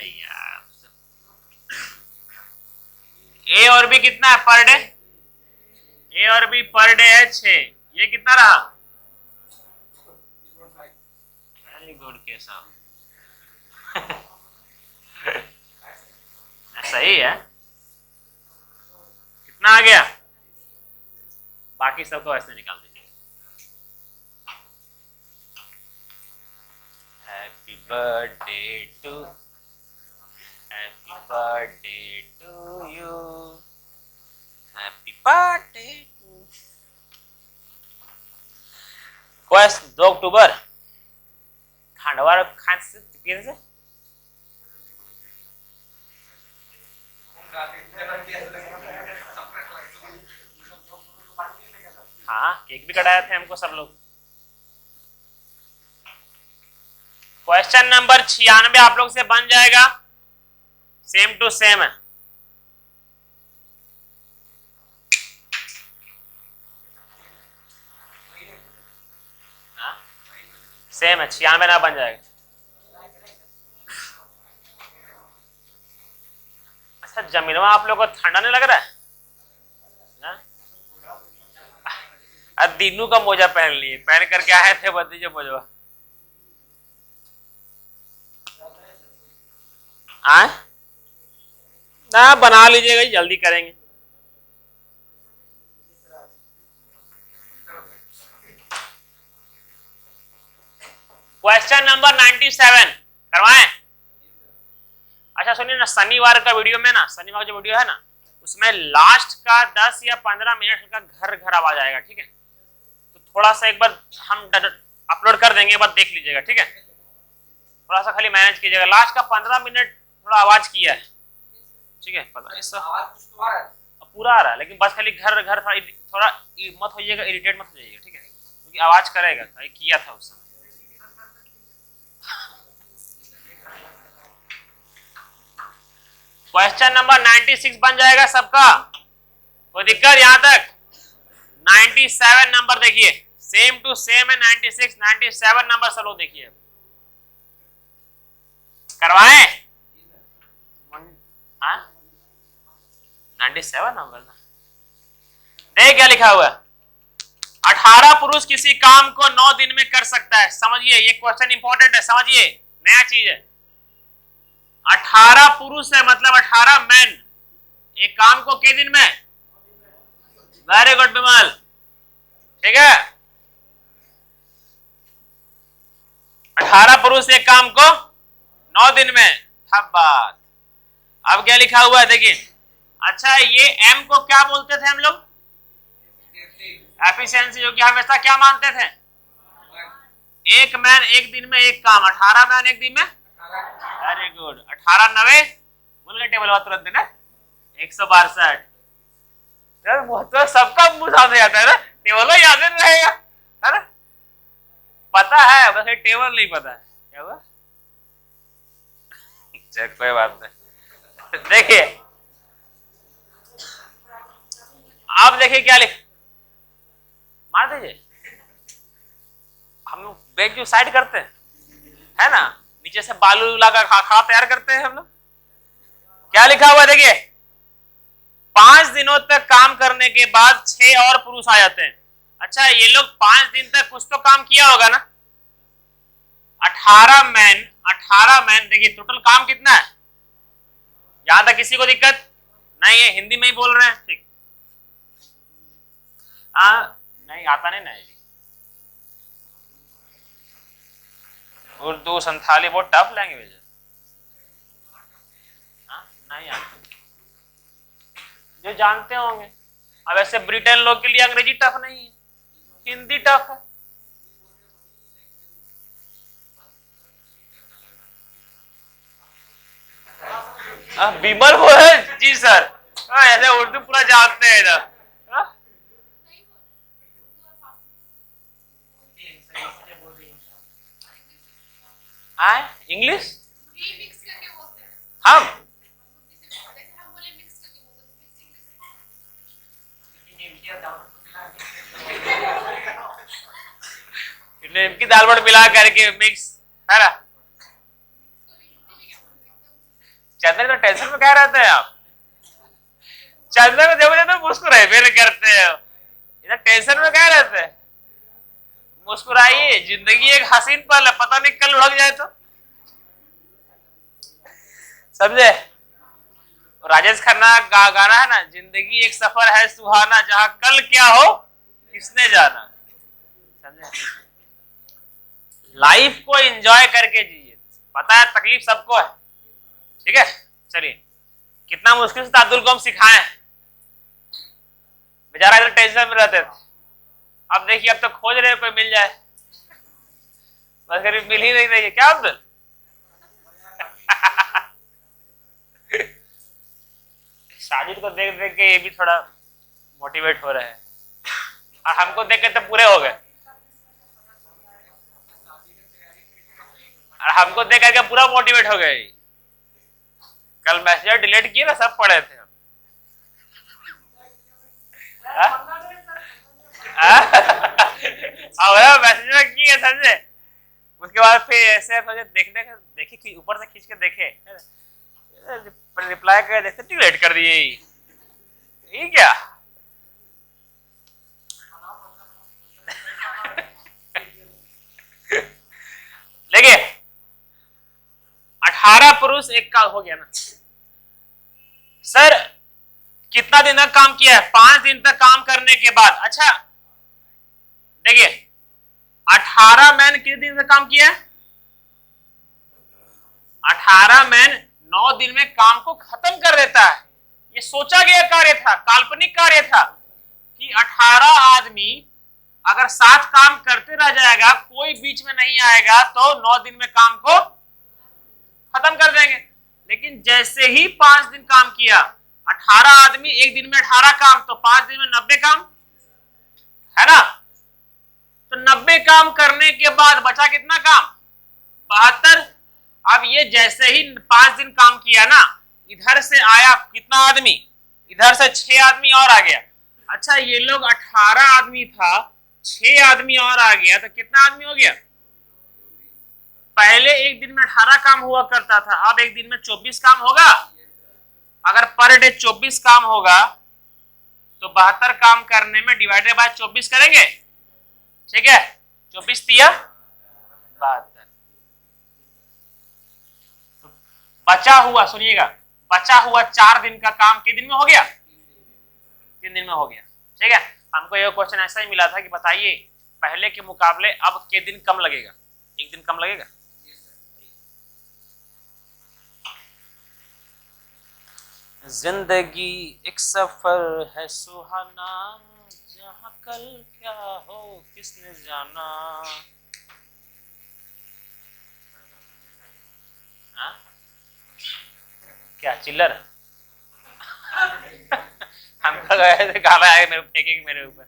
यार। ए और बी कितना है पर डे, ए और बी पर डे है 6, ये कितना रहा, वेरी गुड केशव सही है। कितना आ गया, बाकी सब तो ऐसे निकाल दीजिए। Happy birthday to, happy birthday to you, happy birthday to. 2 अक्टूबर खांडवा खान से हाँ, केक भी कटाए थे हमको सब लोग। क्वेश्चन नंबर 96 आप लोग से बन जाएगा, सेम टू सेम है। सेम है, 96 ना बन जाएगा। अच्छा जमीनवा आप लोग को ठंडा नहीं लग रहा है ना? दीनू का मोजा पहन लिए, पहन करके आए थे भतीजे मोजवा। ना बना लीजिएगा, जल्दी करेंगे। क्वेश्चन नंबर 97 करवाएं। अच्छा सुनिए ना, शनिवार का वीडियो में ना, शनिवार जो वीडियो है ना, उसमें लास्ट का 10 या 15 मिनट का घर घर आवाज आएगा, ठीक है। तो थोड़ा सा एक बार हम अपलोड कर देंगे, एक बार देख लीजिएगा, ठीक है। थोड़ा सा खाली मैनेज कीजिएगा, लास्ट का 15 मिनट थोड़ा आवाज किया है, ठीक है। पता नहीं पूरा आ रहा है, लेकिन बस खाली घर घर थोड़ा मत होइएगा, इरिटेट मत हो जाइएगा, ठीक है, क्योंकि आवाज करेगा, किया था उस समय। क्वेश्चन नंबर 96 बन जाएगा सबका, कोई दिक्कत यहां तक। 97 नंबर देखिए, सेम टू सेम है। 96 97 नंबर सब लोग देखिए, करवाएं। 97 नंबर ना, देख क्या लिखा हुआ है, 18 पुरुष किसी काम को 9 दिन में कर सकता है। समझिए ये क्वेश्चन इंपॉर्टेंट है, समझिए नया चीज है। 18 पुरुष है मतलब 18 मैन एक काम को के दिन में, वेरी गुड बिमल, ठीक है। 18 पुरुष एक काम को 9 दिन में, सब बात। अब क्या लिखा हुआ है देखिए। अच्छा ये एम को क्या बोलते थे हम लोग, एफिशिएंसी, जो कि हमेशा क्या मानते थे, एक मैन एक दिन में एक काम। 18 मैन एक दिन में, वेरी गुड। 18 9 बोल गए टेबल बात तुरंत ना, 162। तो सबका मुंह सामने आता है ना, टेबल याद नहीं रहेगा, है ना? पता है बस टेबल नहीं पता है क्या हुआ। चल कोई बात नहीं। देखिए आप देखिए क्या लिख, मार दीजिए। हम लोग बैग जो साइड करते हैं है ना, नीचे से बालू लगा खाना तैयार करते हैं हम लोग। क्या लिखा हुआ देखिए, 5 दिनों तक काम करने के बाद 6 और पुरुष आ जाते हैं। अच्छा, ये लोग 5 दिन तक कुछ तो काम किया होगा ना। 18 मैन देखिए टोटल काम कितना है। यहां तक किसी को दिक्कत नहीं है, हिंदी में ही बोल रहे हैं, ठीक। नहीं आता नहीं ना जी, उर्दू संथाली बहुत टफ लैंग्वेज है। नहीं आता, जो जानते होंगे। अब ऐसे ब्रिटेन लोग के लिए अंग्रेजी टफ नहीं है, हिंदी टफ है। विमल वो है जी सर, ऐसे उर्दू पूरा जानते हैं इधर। इंग्लिश हम की दाल बट मिला करके मिक्स है ना। चंद्र तो टेंशन में क्या रहते हैं आप, चंद्र को देखो तो मुस्कुराए फिर करते हो, इधर टेंशन में क्या रहते हैं। मुस्कुराइए, जिंदगी एक हसीन पल है, पता नहीं कल उड़क जाए तो। समझे, राजेश खन्ना का गाना है ना, जिंदगी एक सफर है सुहाना, जहां कल क्या हो किसने जाना। समझे, लाइफ को एंजॉय करके जिए। पता है तकलीफ सबको है, ठीक है। चलिए, कितना मुश्किल से तादुल को हम सिखाएं, बेचारा इधर टेंशन में रहते थे। अब देखिए, अब तो खोज रहे कोई मिल जाए, बस करीब मिल ही नहीं रही है। क्या अब्दुल साजिद को देख देख के ये भी थोड़ा मोटिवेट हो रहे हैं, और हमको देख के तो पूरे हो गए, और हमको देख करके पूरा मोटिवेट हो गए। कल मैसेज डिलीट किए ना, सब पढ़े थे। मैसेज में किए समझे, उसके बाद फिर ऐसे देखे कि ऊपर से खींच के देखे, रिप्लाई कर देते, डिलीट कर दिए। ये क्या देखिए, 18 पुरुष एक का हो गया ना सर। कितना दिन तक काम किया है, 5 दिन तक काम करने के बाद। अच्छा देखिए, 18 मैन कितने दिन से काम किया है, 18 मैन 9 दिन में काम को खत्म कर देता है। ये सोचा गया कार्य था, काल्पनिक कार्य था कि 18 आदमी अगर साथ काम करते रह जाएगा, कोई बीच में नहीं आएगा, तो 9 दिन में काम को खत्म कर देंगे। लेकिन जैसे ही 5 दिन काम किया, 18 आदमी एक दिन में 18 काम, तो 5 दिन में 90 काम है ना। तो 90 काम करने के बाद बचा कितना काम, 72। अब ये जैसे ही 5 दिन काम किया ना, इधर से आया कितना आदमी, इधर से 6 आदमी और आ गया। अच्छा, ये लोग 18 आदमी था, 6 आदमी और आ गया, तो कितना आदमी हो गया। पहले एक दिन में 18 काम हुआ करता था, अब एक दिन में 24 काम होगा। अगर पर डे 24 काम होगा, तो 72 काम करने में डिवाइडेड बाय 24 करेंगे, ठीक है। 24 तिया 72। बचा हुआ, सुनिएगा, बचा हुआ 4 दिन का काम कितने दिन में हो गया, 3 दिन में हो गया, ठीक है। हमको यह क्वेश्चन ऐसा ही मिला था कि बताइए पहले के मुकाबले अब के दिन कम लगेगा, 1 दिन कम लगेगा। जिंदगी एक सफर है सुहाना, जहां कल क्या हो किसने जाना। हाँ? क्या चिल्लर हमको गए थे, गाना आए मेरे फेंकेंगे मेरे ऊपर।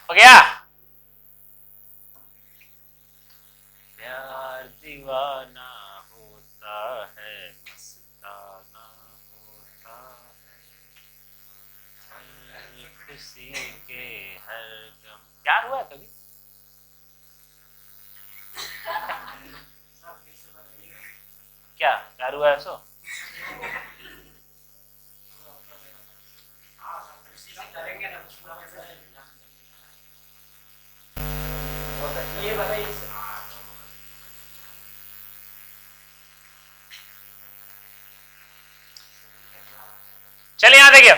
हो गया, प्यार किसी के हर गम। क्या हुआ कभी? क्या प्यार हुआ है? सो ये बताइए। चलिए यहां देखिए,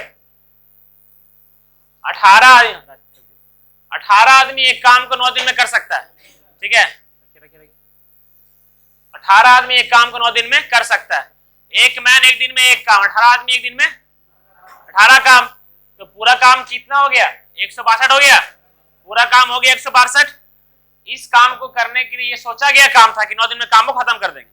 18 आदमी एक काम को 9 दिन में कर सकता है, ठीक है? 18 आदमी एक काम को 9 दिन में कर सकता है। एक मैन एक दिन में एक काम, 18 आदमी एक दिन में 18 काम, तो पूरा काम कितना हो गया? 162 हो गया। पूरा काम हो गया 162। इस काम को करने के लिए ये सोचा गया काम था कि 9 दिन में काम को खत्म कर देंगे।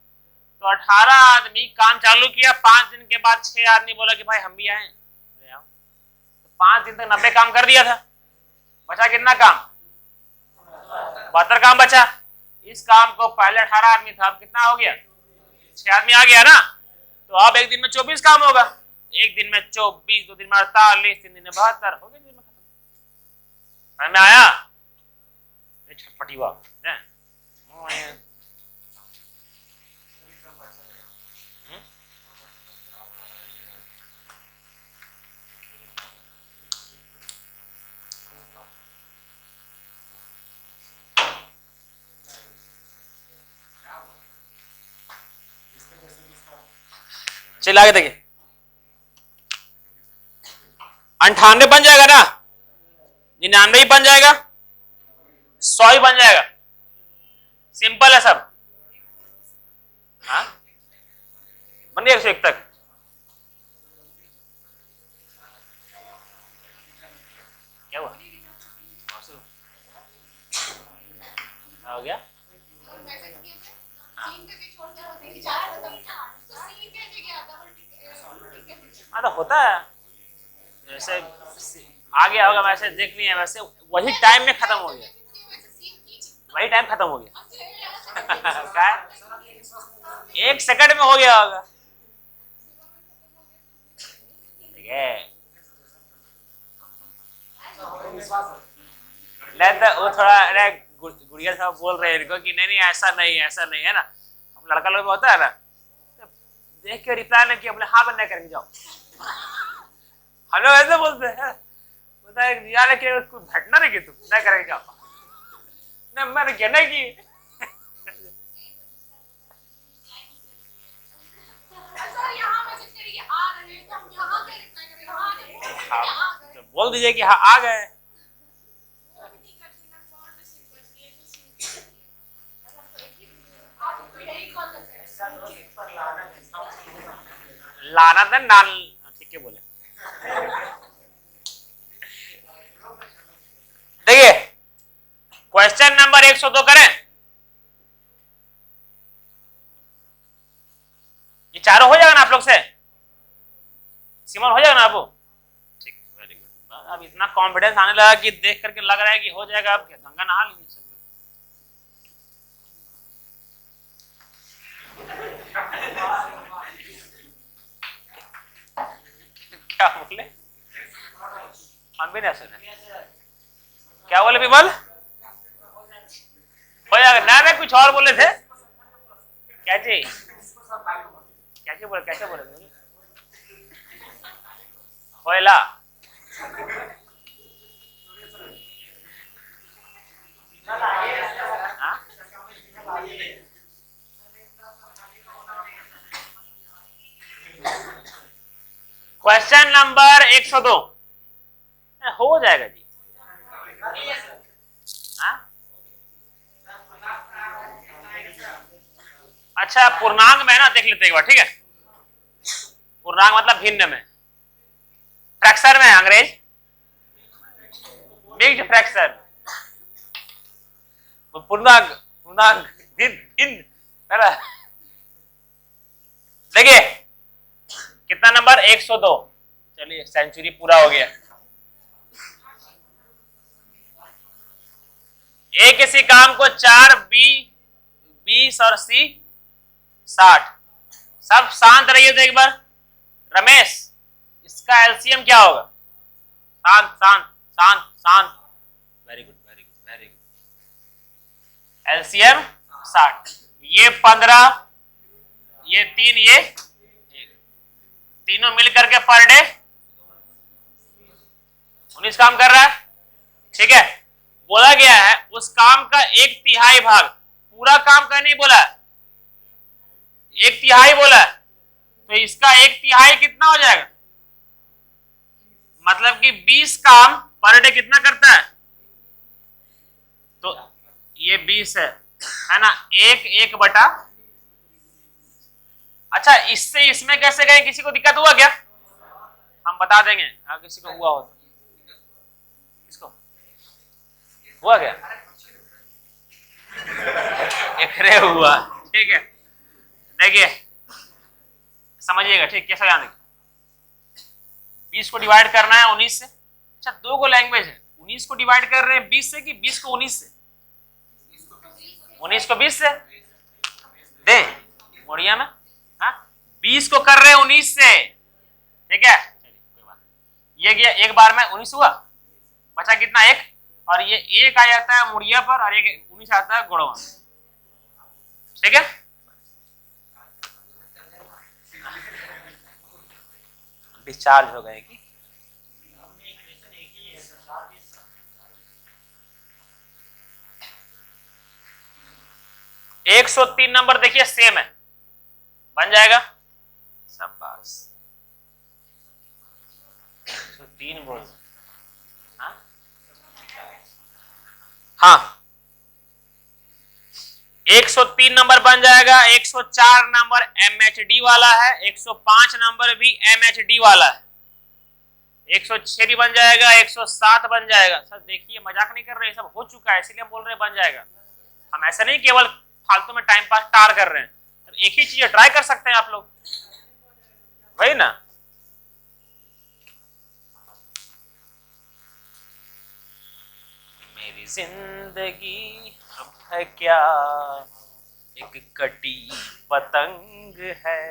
तो 18 आदमी काम चालू किया। 5 दिन के बाद 6 आदमी बोला कि भाई हम भी आए। तो 5 दिन तक 90 काम कर दिया था। बचा कितना काम? 72 काम बचा। इस काम को पहले 18 आदमी था, अब कितना हो गया? 6 आदमी आ गया ना। तो अब एक दिन में 24 काम होगा। एक दिन में 24, 2 दिन में 48, 3 दिन में 72, हो गया दिन में खत्म। समझ में आया? छटपटी बात है। चलिए आगे देखिए, 98 बन जाएगा ना, 99 बन जाएगा, 100 ही बन जाएगा। सिंपल है सब। हाँ बन गया 101 तक। क्या हुआ? हो गया? हाँ तो होता है वैसे, आ गया होगा मैसेज, देख लिया वैसे, वही टाइम में खत्म हो गया, वही टाइम खत्म हो गया। क्या? 1 सेकंड में हो गया होगा। ठीक है, तो वो थोड़ा अरे गुड़िया साहब बोल रहे हैं इनको कि नहीं नहीं ऐसा नहीं, ऐसा नहीं है ना। हम लड़का लोग में होता है ना, देख के रिप्लाई नहीं किया, बोले हाँ बनना करके जाओ। हम लोग ऐसे बोलते हैं, बोलता है यार कि कुछ घटना नहीं की, तुम ना करेंगे जाओ। नहीं मैंने क्या नहीं की। तो बोल दीजिए कि हाँ आ गए। लाना था नाल, ठीक है बोले। देखिए क्वेश्चन नंबर 102 करें। ये चारों हो जाएगा ना आप लोग से? सिमर हो जाएगा ना आपको? ठीक, वेरी गुड। अब इतना कॉन्फिडेंस आने लगा कि देख करके लग रहा है कि हो जाएगा। अब क्या गंगा नहा लेंगे सब लोग। क्या बोले? हम भी नहीं सुने। क्या बोले विमल? हो जाएगा ना? मैं कुछ और बोले थे। क्या जी? कैसे बोले? कैसे बोले? होएला। क्वेश्चन नंबर 102 हो जाएगा जी। हाँ? अच्छा पूर्णांक में ना देख लेते एक बार, ठीक है? पूर्णांक मतलब भिन्न में, फ्रैक्शन में अंग्रेज मिक्स्ड फ्रैक्शन। पूर्णांक पूर्णांक भिन्न है ना? देखिए कितना नंबर? 102। चलिए सेंचुरी पूरा हो गया। ए किसी काम को 4, बी 20 और सी 60। सब शांत रहिए तो एक बार। रमेश इसका एलसीएम क्या होगा? शांत शांत। शांत शांत, very good very good very good. LCM 60, ये 15, ये 3, ये 1, तीनों मिल करके पर डे 19 काम कर रहा है। ठीक है, बोला गया है उस काम का 1/3 भाग, पूरा काम का नहीं बोला, 1/3 बोला, तो इसका 1/3 कितना हो जाएगा, मतलब कि 20 काम पर डे कितना करता है, तो ये 20 है ना, 1 बटा। अच्छा, इससे इसमें कैसे गए, किसी को दिक्कत हुआ क्या, हम बता देंगे, हाँ किसी को हुआ हो तो। किसको हुआ क्या, एकरे हुआ, ठीक है, देखिए समझिएगा, ठीक, कैसा जाने 20 को डिवाइड करना है 19 से। अच्छा, दो को लैंग्वेज है, 19 को डिवाइड कर रहे हैं 20 से कि 20 को 19 से, 19 को 20 से दे मोड़िया में, हाँ 20 को कर रहे हैं 19 से, ठीक है, चलिए कोई बात, ये गया एक बार में 19 हुआ, बचा कितना 1, और ये 1 आ जाता है मुड़िया पर, और ये 19 आता है गोड़वा, ठीक है। डिस्चार्ज हो गए कि 103 नंबर देखिए सेम है, बन जाएगा, शाबाश, 103 बोल, हाँ 103 नंबर बन जाएगा, 104 नंबर एमएचडी वाला है, 105 नंबर भी एमएचडी वाला है, 106 भी बन जाएगा, 107 बन जाएगा। सर देखिए मजाक नहीं कर रहे, सब हो चुका है इसीलिए हम बोल रहे हैं बन जाएगा, हम ऐसा नहीं केवल फालतू में टाइम पास टार कर रहे हैं, तो एक ही चीज ट्राई कर सकते हैं आप लोग, वही ना। मेरी जिंदगी अब है क्या, एक कटी पतंग है।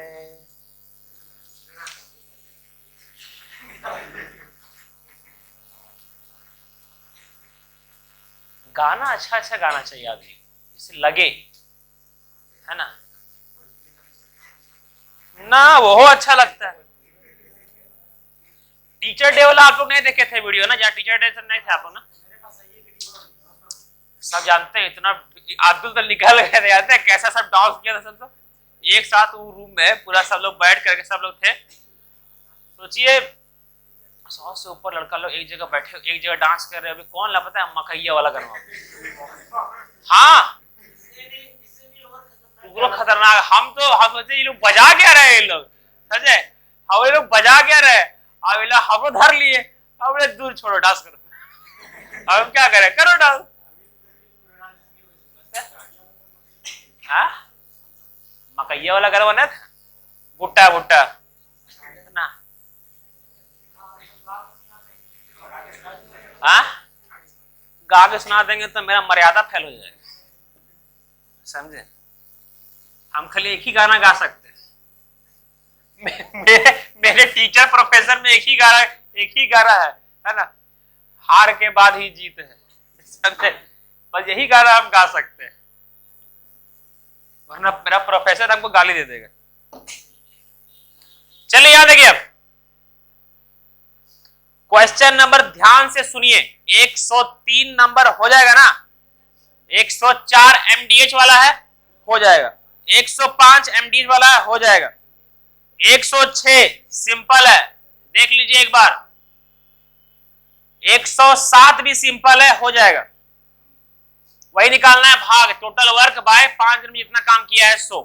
गाना अच्छा अच्छा गाना चाहिए आदमी, जिससे लगे, है ना, ना वो अच्छा लगता है। टीचर डे वाला आप लोग नहीं देखे थे वीडियो ना, जहाँ टीचर डे नहीं थे आप लोग ना, सब जानते हैं, इतना अब्दुल तो निकल गए थे, जानते हैं कैसा सब डांस किया था सब, तो एक साथ वो रूम में पूरा सब लोग बैठ करके सब लोग थे, सोचिए 100 से ऊपर लड़का लोग एक जगह बैठे, एक जगह डांस कर रहे हैं, अभी कौन लापता है, मकैया वाला गाना, हाँ पूरा खतरनाक। हम सोचे ये लोग बजा क्या रहे, ये लोग समझे, हम ये लोग बजा क्या रहे, अब ये लोग हम धर लिए, अब दूर छोड़ो डांस करो, अब हम क्या करें, करो डांस। मकैया वाला गाना बना था, भुट्टा भुट्टा ना, गा के सुना देंगे तो मेरा मर्यादा फैल हो जाएगा, समझे, हम खाली एक ही गाना गा सकते हैं। मेरे टीचर प्रोफेसर में एक ही गाना है ना, हार के बाद ही जीत है, समझे, बस यही गाना हम गा सकते हैं, वरना मेरा प्रोफेसर हमको गाली दे देगा। चलिए याद है, अब क्वेश्चन नंबर ध्यान से सुनिए, 103 नंबर हो जाएगा ना, 104 एमडीएच वाला है, हो जाएगा, 105 एमडीएच वाला है, हो जाएगा, 106 सिंपल है, देख लीजिए एक बार, 107 भी सिंपल है, हो जाएगा, वही निकालना है भाग, टोटल वर्क बाय 5 दिन में जितना काम किया है 100।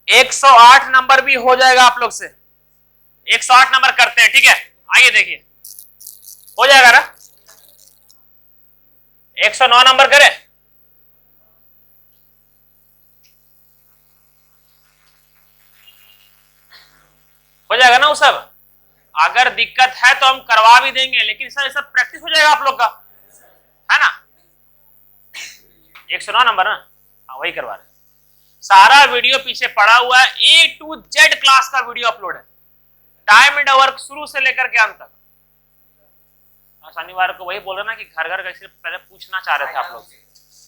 108 नंबर भी हो जाएगा आप लोग से, 108 नंबर करते हैं, ठीक है, आइए देखिए, हो जाएगा ना, 109 नंबर करें, हो जाएगा ना वो सब, अगर दिक्कत है तो हम करवा भी देंगे, लेकिन सर ये सब प्रैक्टिस हो जाएगा आप लोग का, है ना। 109 नंबर ना, हाँ वही करवा रहे, सारा वीडियो पीछे पड़ा हुआ है, A to Z क्लास का वीडियो अपलोड है, टाइम एंड वर्क शुरू से लेकर के अंत तक, शनिवार को वही बोल रहे ना कि घर घर कैसे, पहले पूछना चाह रहे थे आप लोग,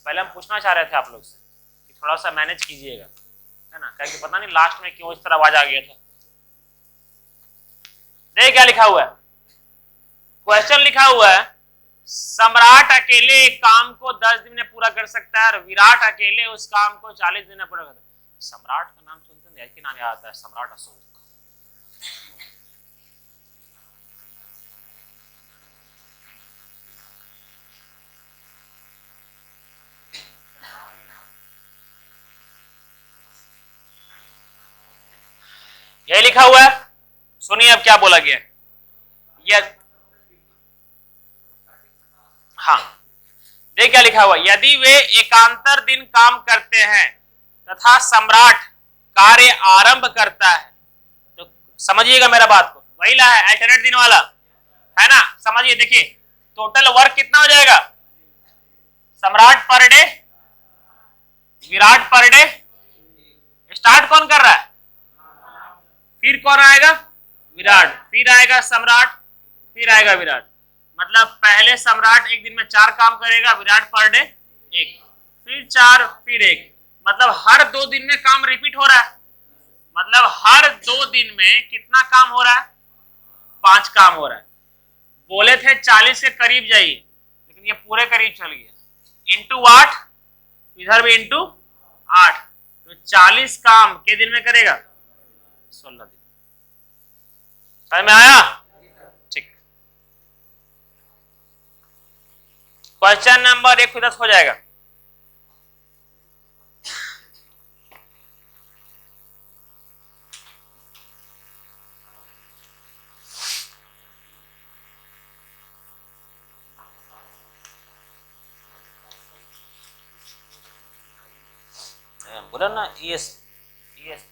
पहले हम पूछना चाह रहे थे आप लोग से कि थोड़ा सा मैनेज कीजिएगा, है ना, क्या कि पता नहीं लास्ट में क्यों इस तरह आवाज आ गया था। देखिए क्या लिखा हुआ है, क्वेश्चन लिखा हुआ है सम्राट अकेले एक काम को 10 दिन में पूरा कर सकता है और विराट अकेले उस काम को 40 दिन में पूरा करता है। सम्राट का नाम सुनते हैं, नाम याद आता है, सम्राट अशोक। यही लिखा हुआ है, सुनिए अब क्या बोला गया है। हाँ देख क्या लिखा हुआ, यदि वे एकांतर दिन काम करते हैं तथा सम्राट कार्य आरंभ करता है, तो समझिएगा मेरा बात को, वही ला है अल्टरनेट दिन वाला, है ना, समझिए। देखिए टोटल वर्क कितना हो जाएगा, सम्राट per day, Virat per day, start कौन कर रहा है, फिर कौन आएगा, विराट, फिर आएगा सम्राट, फिर आएगा विराट। मतलब पहले सम्राट एक दिन में 4 काम करेगा, विराट पर डे 1, फिर 4, फिर 1, मतलब हर 2 दिन में काम रिपीट हो रहा है। मतलब हर 2 दिन में कितना काम हो रहा है, 5 काम हो रहा है। बोले थे 40 के करीब जाइए, लेकिन ये पूरे करीब चल गया, इंटू 8, इधर भी इंटू 8, तो 40 काम के दिन में करेगा, 16 दिन। समझ में आया, ठीक। क्वेश्चन नंबर 1 10 हो जाएगा। बोला ना यस यस,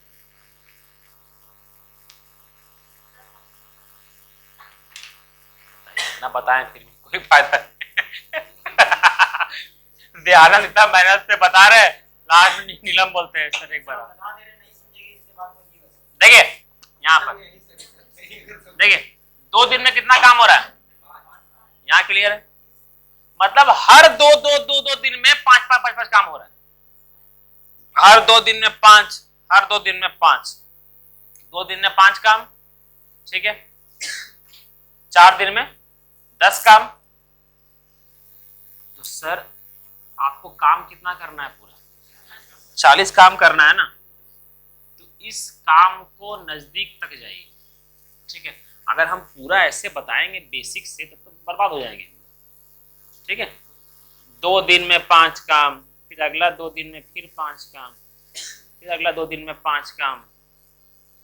ना बताएं फिर कोई फायदा नहीं। ध्यान इतना मेहनत से बता रहे, लास्ट में नीलम बोलते हैं सर एक बार। देखिए यहाँ पर देखिए 2 दिन में कितना काम हो रहा है, यहाँ क्लियर है, मतलब हर दो दिन में 5 काम हो रहा है, हर 2 दिन में 5, हर 2 दिन में 5, 2 दिन में 5 काम, ठीक है, 4 दिन में 10 काम। तो सर आपको काम कितना करना है, पूरा 40 काम करना है ना, तो इस काम को नजदीक तक जाइए, ठीक है। अगर हम पूरा ऐसे बताएंगे बेसिक से तो बर्बाद हो जाएंगे, ठीक है। 2 दिन में 5 काम, फिर अगला 2 दिन में फिर 5 काम, फिर अगला 2 दिन में 5 काम,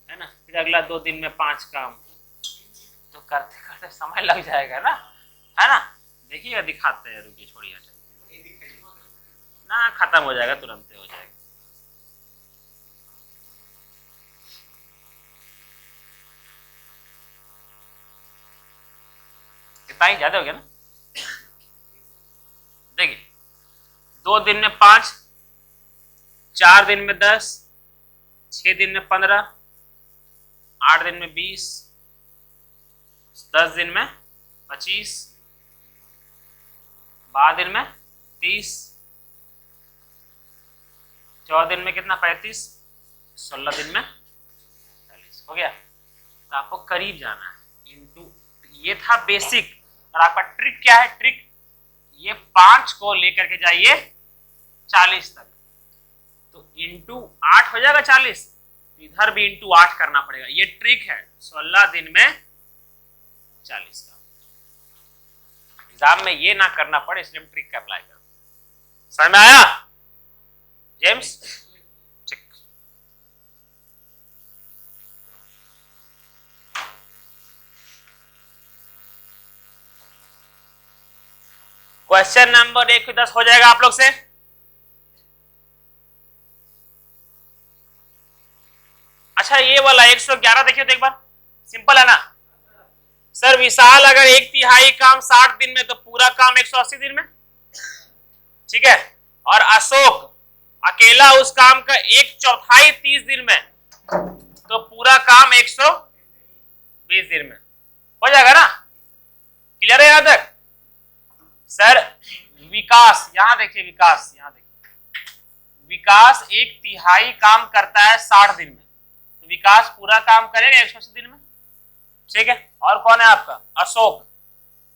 है ना, फिर अगला 2 दिन में 5 काम, तो करते करते समय लग जाएगा ना, है ना। देखिए दिखाते हैं, रुकिए छोड़िए ना, खत्म हो जाएगा, तुरंत हो जाएगा। कितना ही ज्यादा हो गया ना। देखिए 2 दिन में 5, 4 दिन में 10, 6 दिन में 15, 8 दिन में 20, 10 दिन में 25, 12 दिन में 30, 14 दिन में कितना 35, 16 दिन में 40, हो गया। तो आपको करीब जाना है, इंटू, ये था बेसिक। और आपका ट्रिक क्या है, ट्रिक ये 5 को लेकर के जाइए 40 तक, तो इंटू 8 हो जाएगा 40, इधर भी इंटू 8 करना पड़ेगा। ये ट्रिक है 16 दिन में 40 का। एग्जाम में ये ना करना पड़े इसलिए हम ट्रिक का अप्लाई कर। समझ में आया जेम्स? ठीक। क्वेश्चन नंबर 1 10 हो जाएगा आप लोग से। अच्छा ये वाला 111 देखिए तो एक बार, सिंपल है ना सर। विशाल अगर 1/3 काम 60 दिन में तो पूरा काम 180 दिन में, ठीक है। और अशोक अकेला उस काम का 1/4 30 दिन में, तो पूरा काम 120 दिन में हो जाएगा ना। क्लियर है यहां तक? सर विकास, यहां देखिए विकास, यहां देखिए विकास 1/3 काम करता है 60 दिन में, तो विकास पूरा काम करेगा 180 दिन में, ठीक है। और कौन है आपका अशोक,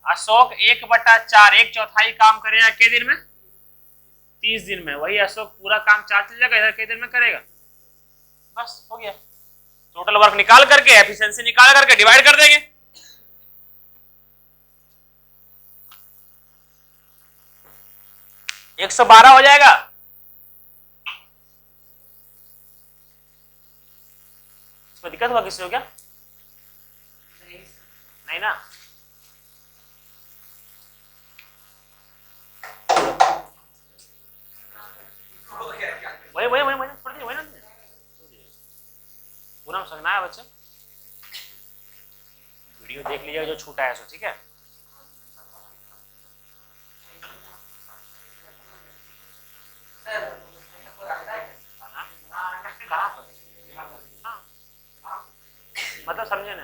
अशोक 1/4 1/4 काम करेगा कितने दिन में, 30 दिन में। वही अशोक पूरा काम 4 से जगह कितने दिन में करेगा, बस हो गया। टोटल वर्क निकाल करके एफिशिएंसी निकाल करके डिवाइड कर देंगे। एक 112 हो जाएगा। इसमें दिक्कत हुआ किसी को क्या, नहीं ना। वही वही वही वही छोड़ दीजिए, वही ना पूरा समझना है बच्चे। वीडियो देख लीजिएगा जो छूटा है सो, ठीक है। मतलब समझे ना,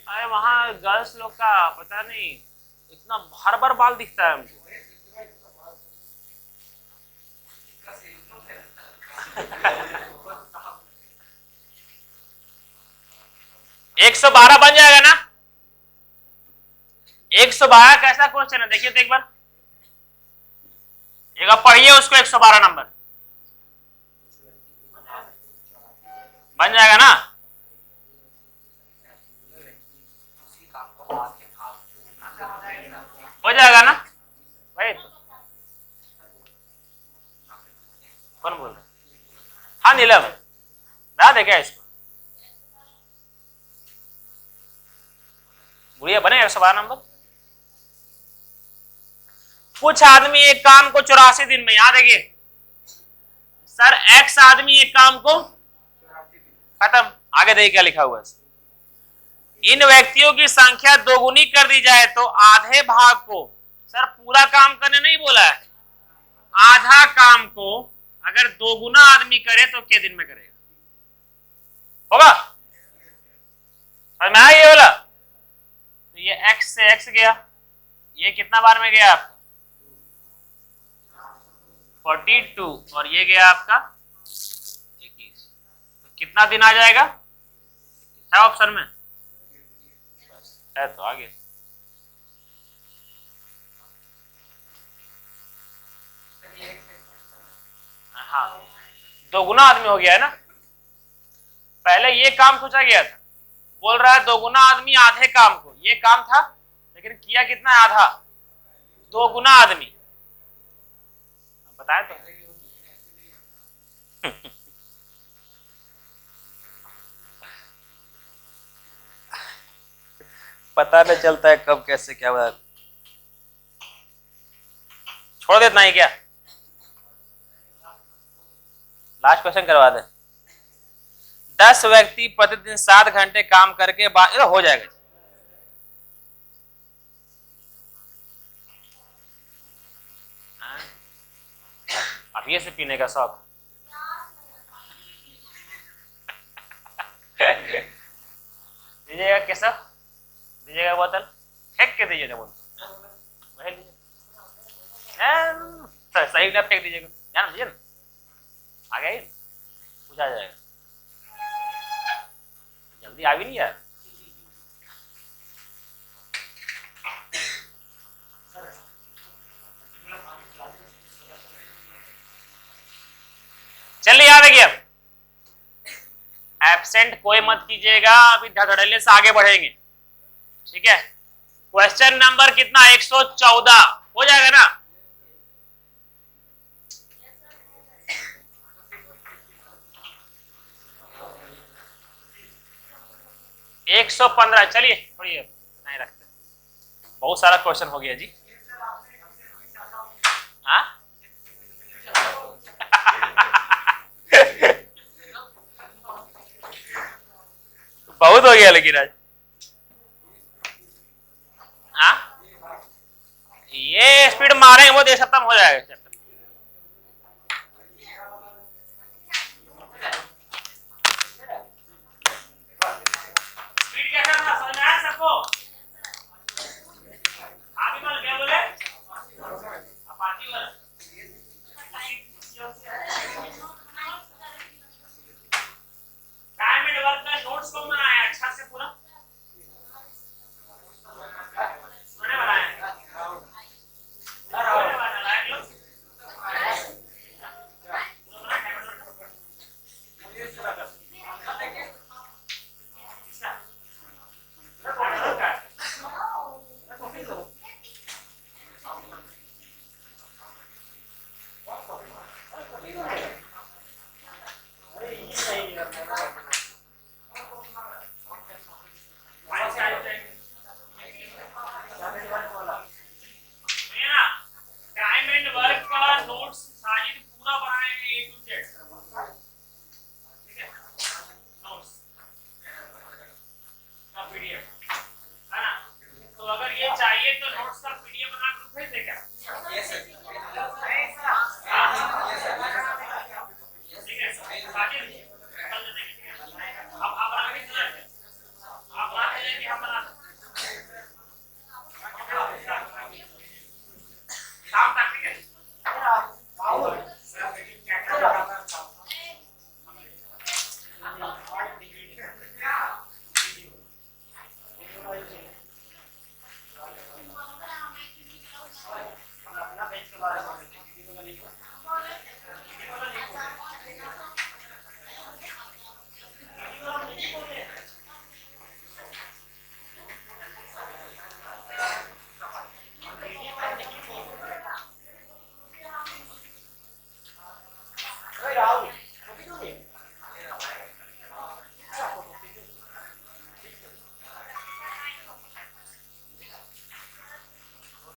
अरे वहाँ गर्ल्स लोग का पता नहीं इतना हर बार बाल दिखता है हमको। 112 बन जाएगा ना। 112 कैसा क्वेश्चन है देखिए तो एक बार, एक बार पढ़िए उसको। 112 नंबर बन जाएगा ना, हो जाएगा ना भाई। कौन बोल रहे, हाँ नीलम ना देखा इसको, गुड़िया बने 112 नंबर। कुछ आदमी एक काम को 84 दिन में, याद देखिए सर, एक्स आदमी एक काम को खत्म। आगे देखिए क्या लिखा हुआ है, इन व्यक्तियों की संख्या दोगुनी कर दी जाए तो आधे भाग को, सर पूरा काम करने नहीं बोला है, आधा काम को अगर दोगुना आदमी करे तो कितने दिन में करेगा, होगा समझ में आया ये वाला। तो ये x से x गया, ये कितना बार में गया आपका 42, और ये गया आपका 21, तो कितना दिन आ जाएगा है ऑप्शन में, बस है तो आगे। हाँ दोगुना आदमी हो गया है ना, पहले ये काम सोचा गया था, बोल रहा है दोगुना आदमी आधे काम को, ये काम था लेकिन किया कितना है आधा, दोगुना आदमी बताया तो पता नहीं चलता है कब कैसे क्या हुआ। छोड़ देना ही क्या, लास्ट क्वेश्चन करवा दे। 10 व्यक्ति प्रतिदिन 7 घंटे काम करके बाद हो जाएगा। अब ये से पीने का शौक दीजिएगा, कैसा दीजिएगा बोतल, फेंक के दीजिएगा बोतल, सही ना फेंक दीजिएगा, ध्यान दीजिए ना, आ गया कुछ आ जाएगा, जल्दी आ भी नहीं यार। चलिए याद रखिए, एब्सेंट कोई मत कीजिएगा, अभी धड़ल्ले से आगे बढ़ेंगे, ठीक है। क्वेश्चन नंबर कितना 114 हो जाएगा ना, एक 115। चलिए थोड़ी नहीं रखते, बहुत सारा क्वेश्चन हो गया जी। हाँ बहुत हो गया लेकिन आज, हाँ ये स्पीड मारेंगे वो देश खत्म हो जाएगा चैप्टर। स्पीड कैसा था समझ में आया सबको, आगे क्यों नहीं है?